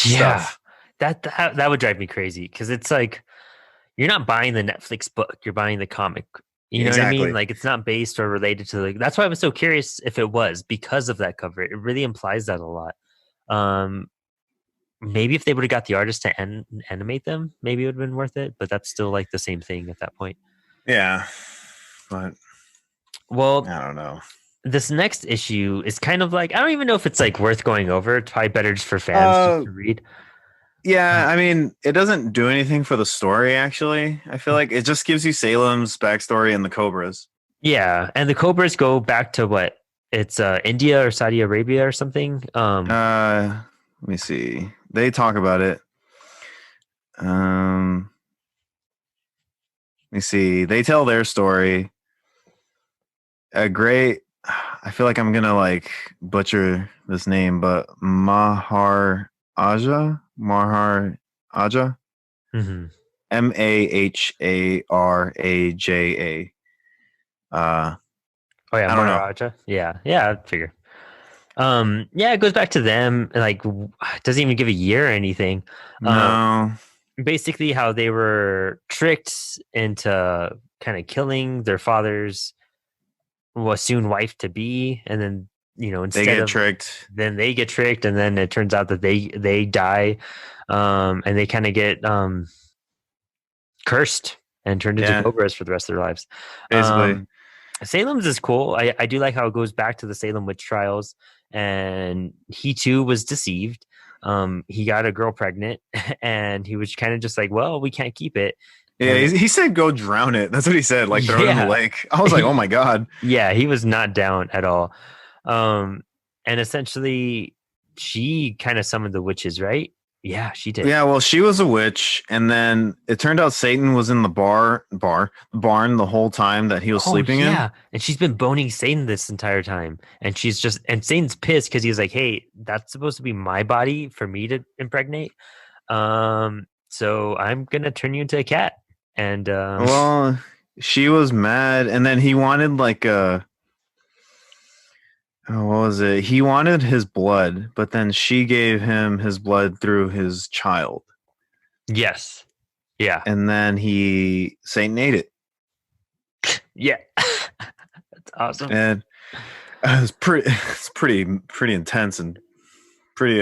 Yeah. stuff. That would drive me crazy because it's like you're not buying the Netflix book, you're buying the comic. You know what I mean? Exactly. Like it's not based or related to like that's why I was so curious if it was because of that cover. It really implies that a lot. Um Maybe if they would have got the artist to animate them, maybe it would have been worth it, but that's still like the same thing at that point. Yeah. But Well, I don't know. this next issue is kind of like I don't even know if it's like worth going over. It's probably better just for fans just Uh to read. Yeah, I mean, it doesn't do anything for the story, actually. I feel like it just gives you Salem's backstory and the Cobras. Yeah, and the Cobras go back to what? It's India or Saudi Arabia or something. Let me see. They talk about it. Let me see. They tell their story. A great, I feel like I'm gonna like butcher this name, but Maharaja, Mm-hmm. Maharaja. Oh yeah, I don't know. Maharaja. Yeah, yeah, I figure. Yeah, it goes back to them. Like, it doesn't even give a year or anything. Um, No. Basically, how they were tricked into kind of killing their father's was soon wife to be, and then They instead get of tricked. then they get tricked, and then it turns out that they die, and they kind of get cursed and turned into Yeah, cobras for the rest of their lives. basically. Salem's is cool. I do like how it goes back to the Salem witch trials, and he too was deceived. He got a girl pregnant, and he was kind of just like, "Well, we can't keep it." Yeah, And then, he said go drown it. That's what he said. Like throw it in the yeah, lake. I was like, oh my god. yeah, he was not down at all. Um, and essentially, she kind of summoned the witches, right? Yeah, she did. Yeah, well, she was a witch, and then it turned out Satan was in the barn the whole time that he was Oh sleeping in. yeah, and she's been boning Satan this entire time, and Satan's pissed because he's like, "Hey, that's supposed to be my body for me to impregnate. So I'm gonna turn you into a cat." And Well, she was mad, and then he wanted like what was it? He wanted his blood, but then she gave him his blood through his child, yes, yeah, and then Satan ate it, yeah, that's awesome. and it's pretty intense and pretty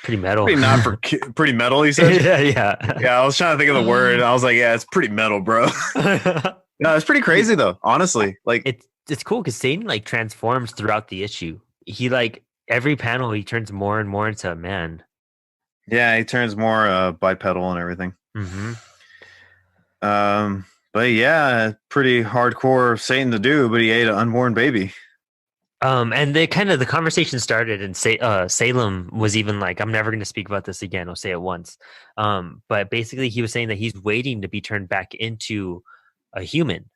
Pretty metal. pretty not for pretty metal. He said, Yeah, yeah. yeah. I was trying to think of the word. I was like, yeah, it's pretty metal, bro. No, it's pretty crazy though. Honestly, like It's cool because Satan like transforms throughout the issue. He like every panel he turns more and more into a man. yeah, he turns more bipedal and everything. Mm-hmm. But yeah, pretty hardcore Satan to do. But he ate an unborn baby. And the conversation started, and Salem was even like, "I'm never going to speak about this again. I'll say it once." But basically, he was saying that he's waiting to be turned back into a human.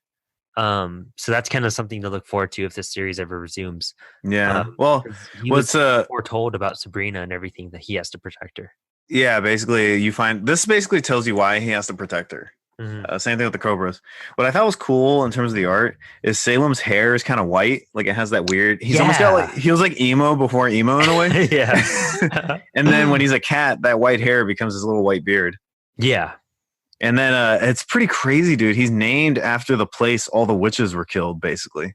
So that's kind of something to look forward to if this series ever resumes. Yeah. Well, 'Cause he what's was foretold about Sabrina and everything that he has to protect her. yeah, basically you find this basically tells you why he has to protect her. Mm-hmm. Same thing with the Cobras. What I thought was cool in terms of the art is Salem's hair is kind of white, like it has that weird. He's almost got like he was like emo before emo in a way. Yeah. And then when he's a cat, that white hair becomes his little white beard. Yeah. And then it's pretty crazy, dude. He's named after the place all the witches were killed, basically,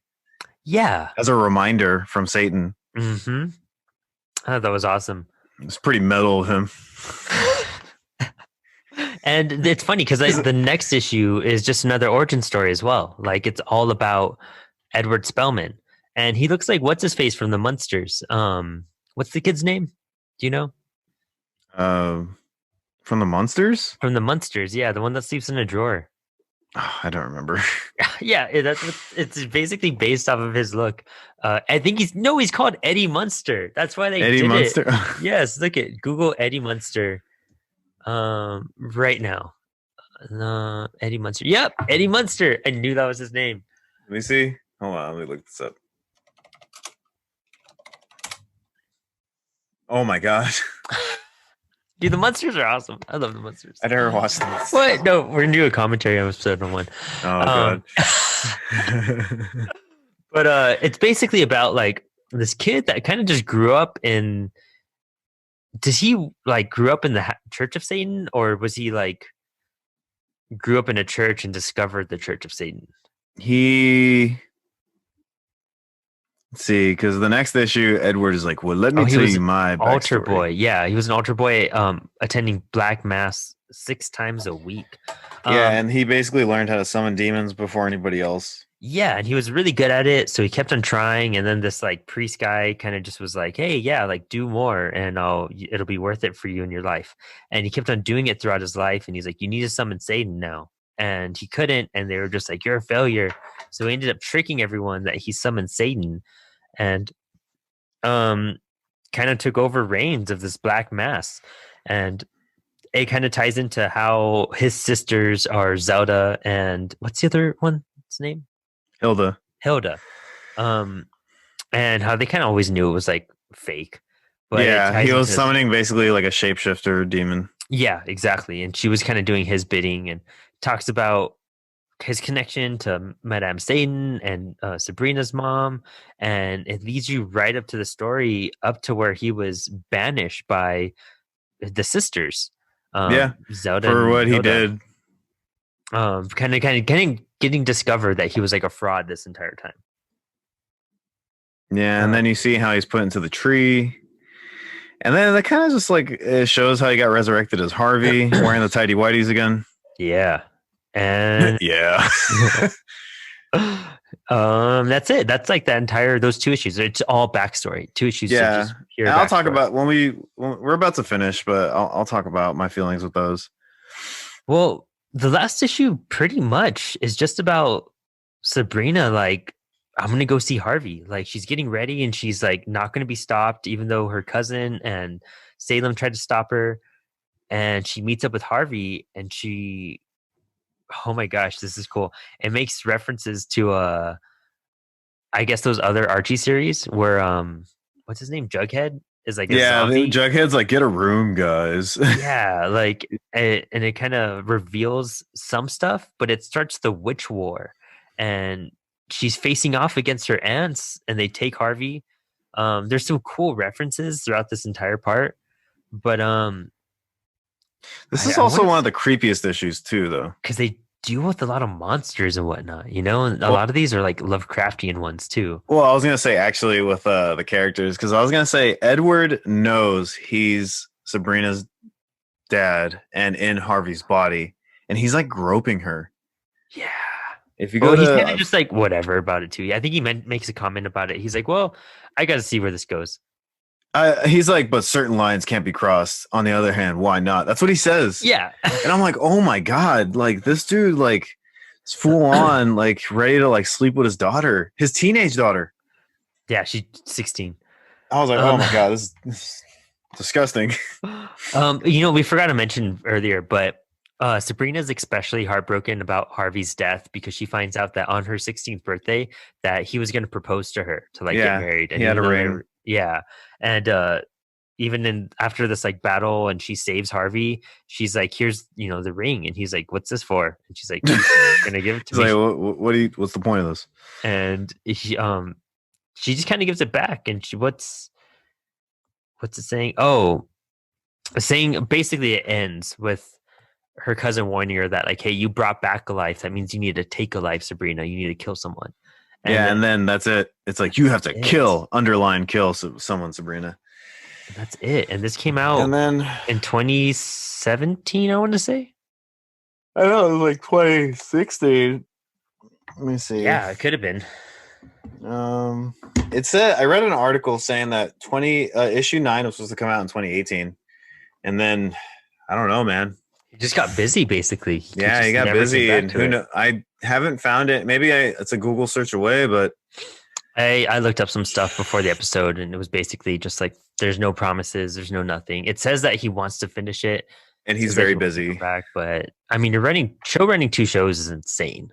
Yeah. as a reminder from Satan. Mm-hmm. I thought that was awesome. It's pretty metal of him. And it's funny because the next issue is just another origin story as well. Like it's all about Edward Spellman, and he looks like what's his face from the Munsters. What's the kid's name? Do you know? From the Munsters? From the Munsters, yeah, the one that sleeps in a drawer. Oh, I don't remember. Yeah, it's basically based off of his look. I think he's called Eddie Munster. That's why they Eddie did Munster. it. Yes, look at Google Eddie Munster. Right now, Eddie Munster. Yep, Eddie Munster. I knew that was his name. Let me see. Hold on, let me look this up. Oh my god. Dude, the Munsters are awesome. I love the Munsters. I never watched them. What? No, we're gonna do a commentary on episode 1. Oh god. But it's basically about like this kid that kind of just grew up in. Does he like grew up in the Church of Satan, or was he like grew up in a church and discovered the Church of Satan? Let's see, because the next issue, Edward is like, well, let me tell you my altar backstory. boy. Yeah, he was an altar boy, attending Black Mass 6 times a week. Yeah, and he basically learned how to summon demons before anybody else. Yeah, and he was really good at it, so he kept on trying. And then this like priest guy kind of just was like, "Hey, yeah, like do more, and it'll be worth it for you in your life." And he kept on doing it throughout his life. And he's like, "You need to summon Satan now," and he couldn't. And they were just like, "You're a failure." So he ended up tricking everyone that he summoned Satan, and kind of took over reins of this Black Mass. And it kind of ties into how his sisters are Zelda and what's the other one's name? Hilda. And how they kind of always knew it was like fake. But yeah, he was summoning basically like a shapeshifter demon. Yeah, exactly. And she was kind of doing his bidding, and talks about his connection to Madame Satan and Sabrina's mom. And it leads you right up to the story, up to where he was banished by the sisters. Zelda for what he did. Kind of getting discovered that he was like a fraud this entire time. Yeah, and then you see how he's put into the tree. And then that kind of just like it shows how he got resurrected as Harvey, wearing the tidy whities again. Yeah. And yeah. That's it. That's like the entire those 2 issues. It's all backstory. 2 issues. Yeah. And I'll talk about when we're about to finish, but I'll talk about my feelings with those. Well, the last issue pretty much is just about Sabrina. Like, I'm going to go see Harvey. Like, she's getting ready and she's like not going to be stopped, even though her cousin and Salem tried to stop her. And she meets up with Harvey, and oh my gosh, this is cool. It makes references to I guess those other Archie series where what's his name? Jughead is like a zombie. Jughead's like, get a room, guys. Yeah, like and it kind of reveals some stuff, but it starts the witch war, and she's facing off against her aunts, and they take Harvey. There's some cool references throughout this entire part, but this is also one of the creepiest issues too, though, because they deal with a lot of monsters and whatnot, you know, and a lot of these are like Lovecraftian ones too. Well, I was gonna say actually with the characters, because I was gonna say Edward knows he's Sabrina's dad and in Harvey's body, and he's like groping her. Yeah. If you go, he's kind of just like whatever about it too. Yeah, I think he makes a comment about it. He's like, "Well, I got to see where this goes." He's like, but certain lines can't be crossed. On the other hand, why not? That's what he says. Yeah. And I'm like, oh my God, like this dude, like is full on, like ready to like sleep with his daughter, his teenage daughter. Yeah, she's 16. I was like, oh my God, this is disgusting. You know, we forgot to mention earlier, but Sabrina's especially heartbroken about Harvey's death because she finds out that on her 16th birthday that he was going to propose to her to like get married. And he had a ring. Yeah. And even after this like battle and she saves Harvey, she's like, here's, you know, the ring. And he's like, what's this for? And she's like, gonna give it to me. Like, what's the point of this? And she just kind of gives it back. And what's it saying? Oh, saying basically it ends with her cousin warning her that like, hey, you brought back a life. That means you need to take a life, Sabrina. You need to kill someone. And then that's it. It's like you have to kill someone, Sabrina. That's it. And this came And out then in 2017, I want to say. I know it was like 2016. Let me see. Yeah, it could have been. Um, it said I read an article saying that issue 9 was supposed to come out in 2018, and then I don't know, man. He just got busy, basically. He Yeah, he just got never came busy, back and to who it. know? I haven't found it. Maybe it's a Google search away, but I looked up some stuff before the episode, and it was basically just like there's no promises, there's no nothing. It says that he wants to finish it. and It he's says that very he wants to come busy. back, but I mean, you're running 2 shows is insane.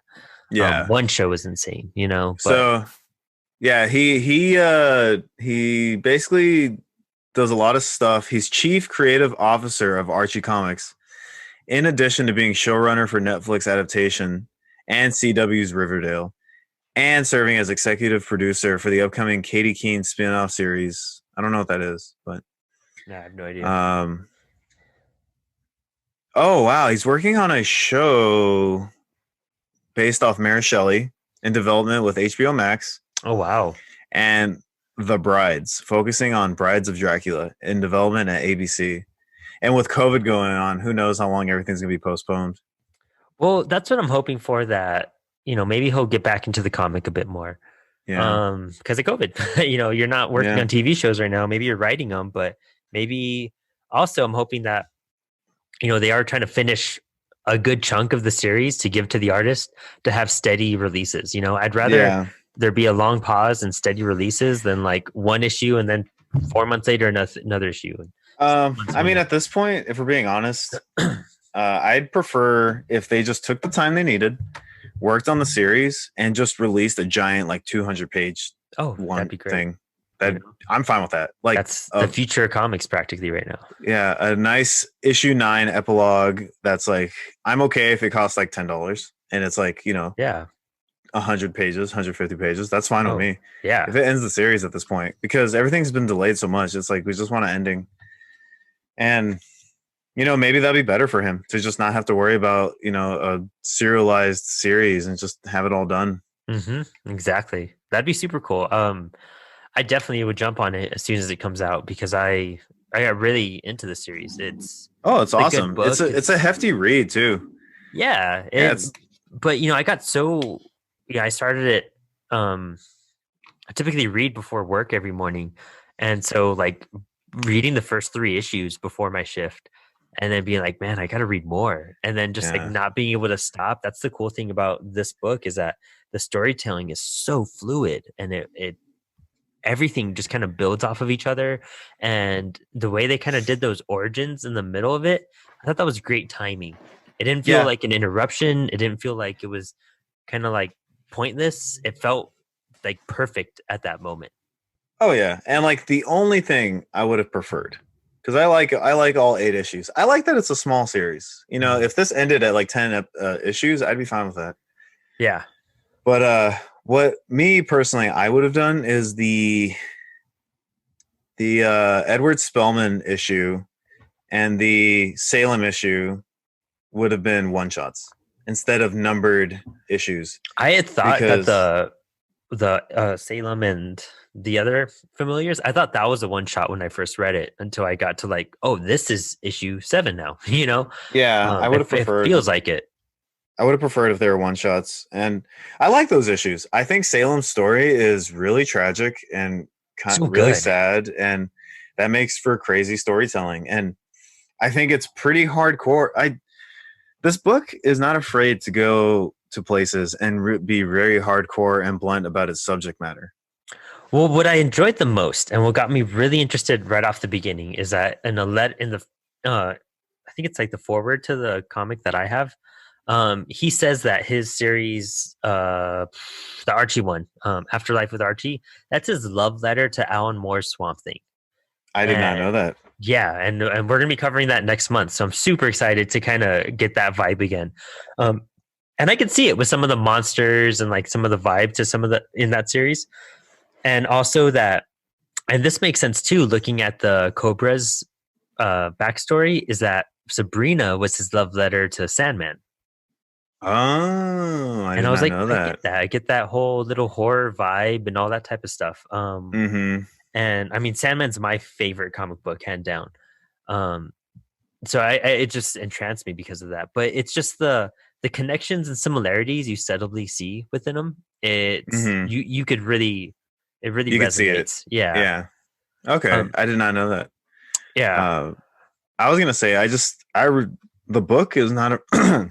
Yeah. One show is insane, but So yeah, he basically does a lot of stuff. He's chief creative officer of Archie Comics, in addition to being showrunner for Netflix adaptation and CW's Riverdale, and serving as executive producer for the upcoming Katie Keene spin-off series. I don't know what that is, but no, I have no idea. Oh wow, he's working on a show based off Mary Shelley in development with HBO Max. Oh wow. And The Brides, focusing on Brides of Dracula in development at ABC. And with COVID going on, who knows how long everything's going to be postponed. Well, that's what I'm hoping for, that, maybe he'll get back into the comic a bit more. Yeah. Because of COVID. You're not working Yeah. on TV shows right now. Maybe you're writing them, but maybe also I'm hoping that, they are trying to finish a good chunk of the series to give to the artist to have steady releases. I'd rather there be a long pause and steady releases than like one issue and then 4 months later another issue. I mean, at this point, if we're being honest, I'd prefer if they just took the time they needed, worked on the series, and just released a giant like 200-page that'd be great thing. I'm fine with that. Like, that's the future of comics practically right now. Yeah, a nice issue 9 epilogue that's like, I'm okay if it costs like $10 and it's like, 100 pages, 150 pages. That's fine with me. Yeah. If it ends the series at this point, because everything's been delayed so much, it's like we just want an ending. And maybe that'd be better for him to just not have to worry about, a serialized series and just have it all done. Mm-hmm. Exactly. That'd be super cool. I definitely would jump on it as soon as it comes out because I got really into the series. It's awesome. It's a hefty read too. Yeah. But I got so I started it. I typically read before work every morning, and so like reading the first 3 issues before my shift, and then being like, man, I got to read more, and then just like not being able to stop. That's the cool thing about this book, is that the storytelling is so fluid, and it everything just kind of builds off of each other, and the way they kind of did those origins in the middle of it, I thought that was great timing. It didn't feel like an interruption. It didn't feel like it was kind of like pointless. It felt like perfect at that moment. Oh yeah, and like the only thing I would have preferred, because I like all 8 issues. I like that it's a small series. If this ended at like 10 issues, I'd be fine with that. Yeah. But what me personally I would have done is the Edward Spellman issue and the Salem issue would have been one-shots instead of numbered issues. I had thought that the Salem and the other familiars, I thought that was a one-shot when I first read it, until I got to like, oh, this is issue 7 now. Yeah, I would have preferred. It feels like it. I would have preferred if they were one-shots, and I like those issues. I think Salem's story is really tragic and really sad, and that makes for crazy storytelling. And I think it's pretty hardcore. This book is not afraid to go to places and be very hardcore and blunt about its subject matter. Well, what I enjoyed the most and what got me really interested right off the beginning is that I think it's like the foreword to the comic that I have. He says that his series, the Archie one, Afterlife with Archie, that's his love letter to Alan Moore's Swamp Thing. I did not know that. Yeah, and we're going to be covering that next month, so I'm super excited to kind of get that vibe again. And I can see it with some of the monsters and like some of the vibe to some of the in that series, and also that, and this makes sense too, looking at the Cobra's backstory, is that Sabrina was his love letter to Sandman. Oh, I was like, know that. I get that whole little horror vibe and all that type of stuff. And I mean, Sandman's my favorite comic book, hand down. Um, so it just entranced me because of that. But it's just the connections and similarities you subtly see within them. It's Hmm. you could really, it really You could see it. resonates. Yeah. Yeah. Okay. Um. I did not know that. Yeah. Uh, I was gonna say the book is not a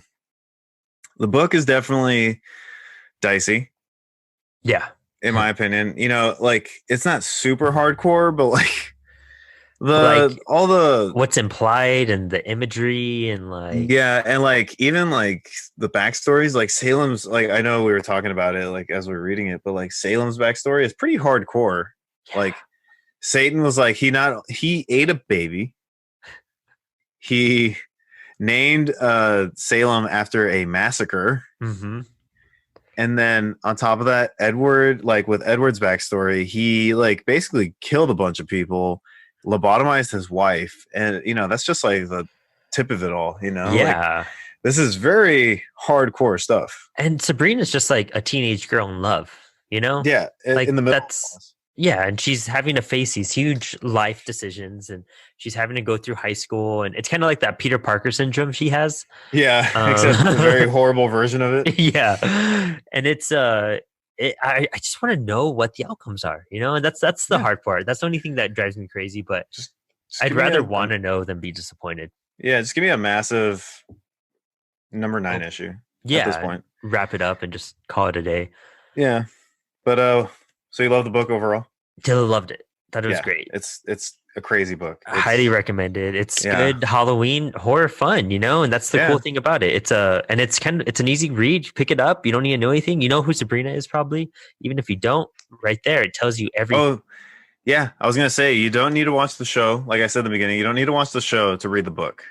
the book is definitely dicey Yeah. in my opinion. You know, like it's not super hardcore, but like the Like all the what's implied and the imagery and like yeah, and like even like the backstories, like Salem's, like I know we were talking about it like as we were reading it, but like Salem's backstory is pretty hardcore. yeah. Like Satan was like he ate a baby. He named Salem after a massacre. Mm-hmm. And then on top of that, Edward, like with Edward's backstory, he like basically killed a bunch of people, lobotomized his wife, and you know that's just like the tip of it all. You know, like Yeah. this is very hardcore stuff. And Sabrina's just like a teenage girl in love, you know? Yeah, in Like the middle. that's yeah, and she's having to face these huge life decisions and she's having to go through high school and it's kind of like that Peter Parker syndrome she has. Yeah, except a Um, very horrible version of it. yeah. And it's I just want to know what the outcomes are, you know? And that's the Yeah, hard part. That's the only thing that drives me crazy, but just just I'd give me rather want to know than be disappointed. just give me a massive number Oh, 9 issue at this yeah, and point. wrap it up and just call it a day. Yeah, but so you love the book overall? Taylor loved it. Thought it was Yeah, great. it's a crazy book. Highly recommended. It's Yeah, good Halloween horror fun, you know, and that's the cool yeah. thing about it. It's an easy read. You pick it up. You don't need to know anything. You know who Sabrina is probably, even if you don't. Right there, it tells you everything. Oh, yeah. I was gonna say you don't need to watch the show. Like I said in the beginning, you don't need to watch the show to read the book,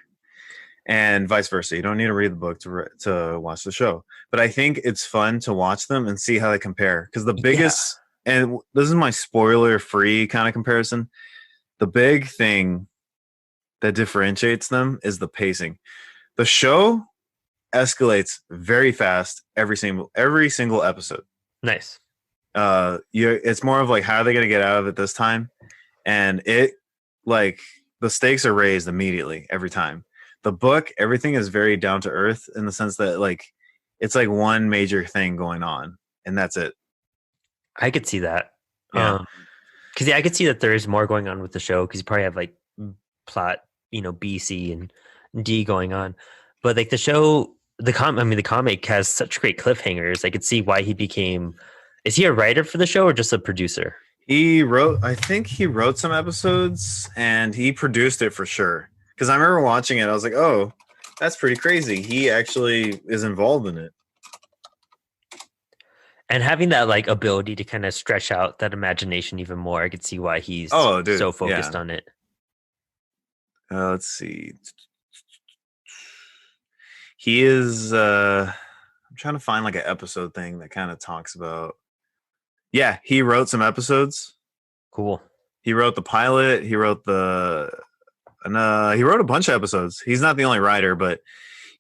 and vice versa. You don't need to read the book to watch the show. But I think it's fun to watch them and see how they compare. Because the Yeah, biggest, and this is my spoiler-free kind of comparison. The big thing that differentiates them is the pacing. The show escalates very fast every single episode. nice. It's more of like how are they going to get out of it this time, and it like the stakes are raised immediately every time. The book, everything is very down to earth in the sense that like it's like one major thing going on and that's it. I could see that. Yeah. Because yeah, I could see that there is more going on with the show because you probably have like plot, you know, B, C, and D going on. But like the show, the comic has such great cliffhangers. I could see why he became. Is he a writer for the show or just a producer? I think he wrote some episodes and he produced it for sure. Because I remember watching it, I was like, oh, that's pretty crazy. He actually is involved in it. And having that like ability to kind of stretch out that imagination even more, I could see why he's Oh, dude. so focused Yeah. on it. Let's see. He is, I'm trying to find like an episode thing that kind of talks about. Yeah, he wrote some episodes. Cool. He wrote the pilot. He wrote he wrote a bunch of episodes. He's not the only writer, but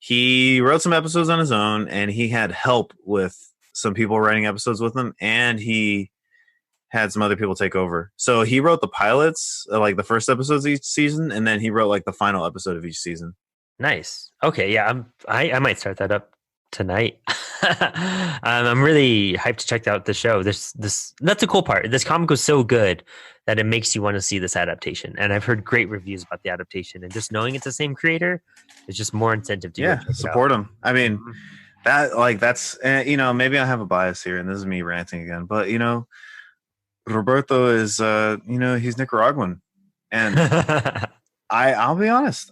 he wrote some episodes on his own, and he had help with some people writing episodes with him, and he had some other people take over. So he wrote the pilots, like the first episodes of each season, and then he wrote like the final episode of each season. Nice. Okay, yeah, I might start that up tonight. I'm really hyped to check out the show. This that's the cool part. This comic was so good that it makes you want to see this adaptation. And I've heard great reviews about the adaptation. And just knowing it's the same creator is just more incentive to go check it Support out. him. I mean, Mhm. that's you know, maybe I have a bias here, and this is me ranting again, but you know, Roberto is you know, he's Nicaraguan, and I'll be honest,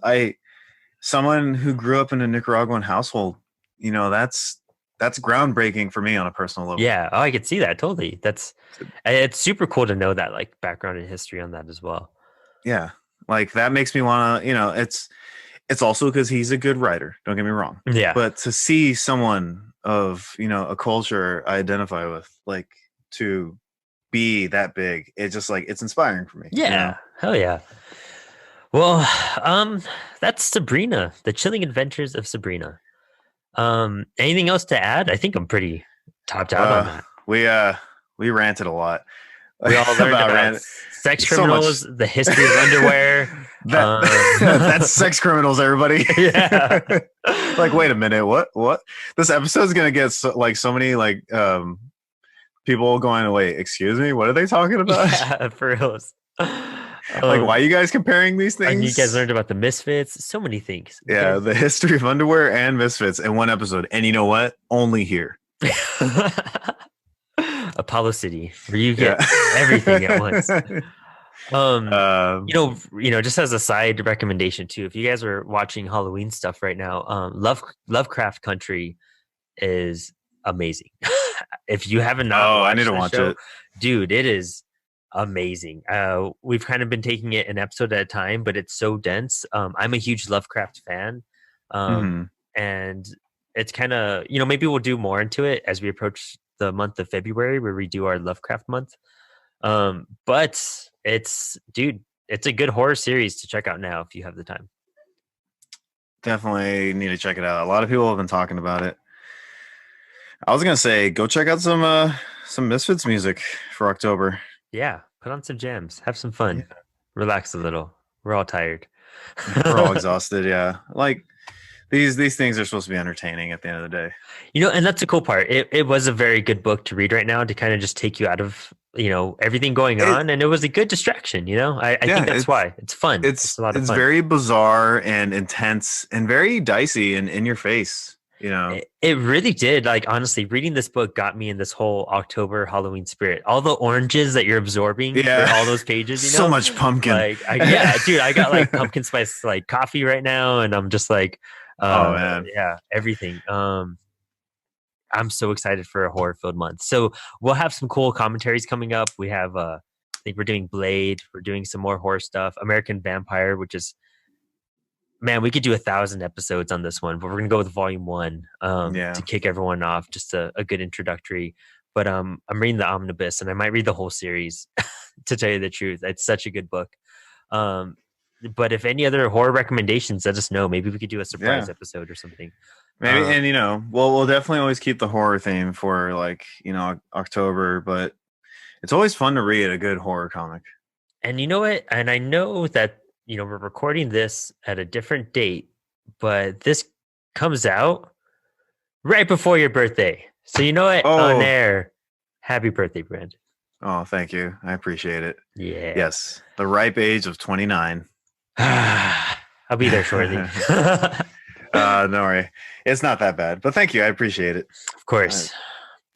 someone who grew up in a Nicaraguan household, you know, that's groundbreaking for me on a personal level. Yeah. Oh, I could see that totally. It's super cool to know that like background and history on that as well. Yeah, like that makes me want to, you know, it's also because he's a good writer. Don't get me wrong, Yeah. but to see someone of, you know, a culture I identify with, like to be that big, it's just like it's inspiring for me. Yeah. You know? Hell yeah. Well, that's Sabrina, the Chilling Adventures of Sabrina. Anything else to add? I think I'm pretty topped out on that. We ranted a lot. We all learned about sex criminals, the history of underwear. That's sex criminals, everybody. Yeah. Like, wait a minute, what? This episode is gonna get so many people going, wait, excuse me, what are they talking about? Yeah, for reals. Like, why are you guys comparing these things? And you guys learned about the Misfits, so many things. Okay? Yeah, the history of underwear and Misfits in one episode. And you know what? Only here. Apollo City, where you get everything at once. Just as a side recommendation too, if you guys are watching Halloween stuff right now, Lovecraft Country is amazing. If you haven't I need to watch it, dude. It is amazing. We've kind of been taking it an episode at a time, but it's so dense. I'm a huge Lovecraft fan, and it's kind of, maybe we'll do more into it as we approach the month of February, where we do our Lovecraft month. But it's a good horror series to check out now if you have the time. Definitely need to check it out. A lot of people have been talking about it. I was gonna say, go check out some Misfits music for October. Yeah, put on some jams, have some fun, relax a little. We're all tired. We're all exhausted. Yeah, like these things are supposed to be entertaining at the end of the day. And that's the cool part. It was a very good book to read right now to kind of just take you out of everything going on, and it was a good distraction. I think that's why it's fun. It's a lot of fun. It's very bizarre and intense and very dicey and in your face. It really did. Like, honestly, reading this book got me in this whole October Halloween spirit. All the oranges that you're absorbing for all those pages, so much pumpkin. Dude, I got like pumpkin spice like coffee right now, and I'm just like, oh man, yeah, everything. I'm so excited for a horror-filled month. So we'll have some cool commentaries coming up. We have, I think we're doing Blade. We're doing some more horror stuff. American Vampire, which is, man, we could do 1,000 episodes on this one, but we're gonna go with volume 1 to kick everyone off. Just a good introductory. But I'm reading the omnibus, and I might read the whole series. To tell you the truth, it's such a good book. But if any other horror recommendations, let us know. Maybe we could do a surprise episode or something. Maybe, and we'll definitely always keep the horror theme for October. But it's always fun to read a good horror comic. And you know what? And I know that we're recording this at a different date, but this comes out right before your birthday. So you know what? On air, happy birthday, Brandon. Oh, thank you. I appreciate it. Yeah. Yes. The ripe age of 29. I'll be there shortly. Don't worry. It's not that bad, but thank you. I appreciate it. Of course.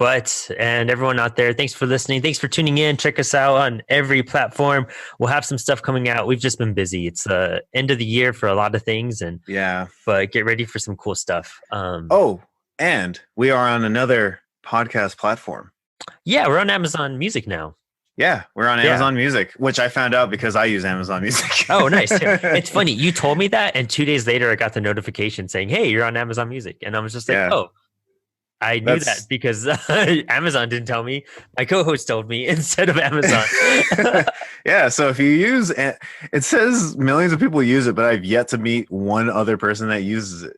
And everyone out there, thanks for listening. Thanks for tuning in. Check us out on every platform. We'll have some stuff coming out. We've just been busy. It's the end of the year for a lot of things. But get ready for some cool stuff. And we are on another podcast platform. Yeah, we're on Amazon Music now. Yeah, we're on Amazon Music, which I found out because I use Amazon Music. Oh, nice. It's funny. You told me that, and 2 days later, I got the notification saying, hey, you're on Amazon Music. And I was just like, I knew that because Amazon didn't tell me. My co-host told me instead of Amazon. Yeah, so if you use it, says millions of people use it, but I've yet to meet one other person that uses it.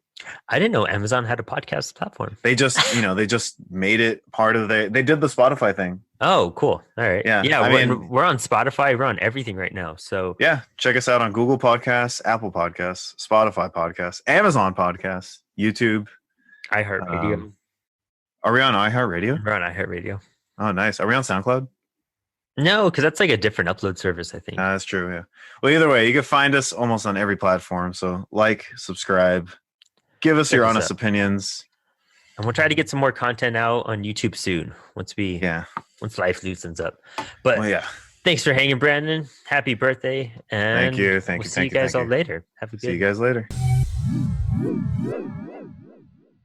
I didn't know Amazon had a podcast platform. They just, they just made it part of they did the Spotify thing. Oh, cool. All right. Yeah. We're on Spotify. We're on everything right now. So yeah, check us out on Google Podcasts, Apple Podcasts, Spotify Podcasts, Amazon Podcasts, YouTube, iHeartRadio. Are we on iHeartRadio? We're on iHeartRadio. Oh, nice. Are we on SoundCloud? No, because that's like a different upload service, I think. That's true, yeah. Well, either way, you can find us almost on every platform. So subscribe, give us your honest opinions. And we'll try to get some more content out on YouTube soon once life loosens up. But thanks for hanging, Brandon. Happy birthday. And thank you. We'll see you guys all later. Have a good See you guys later.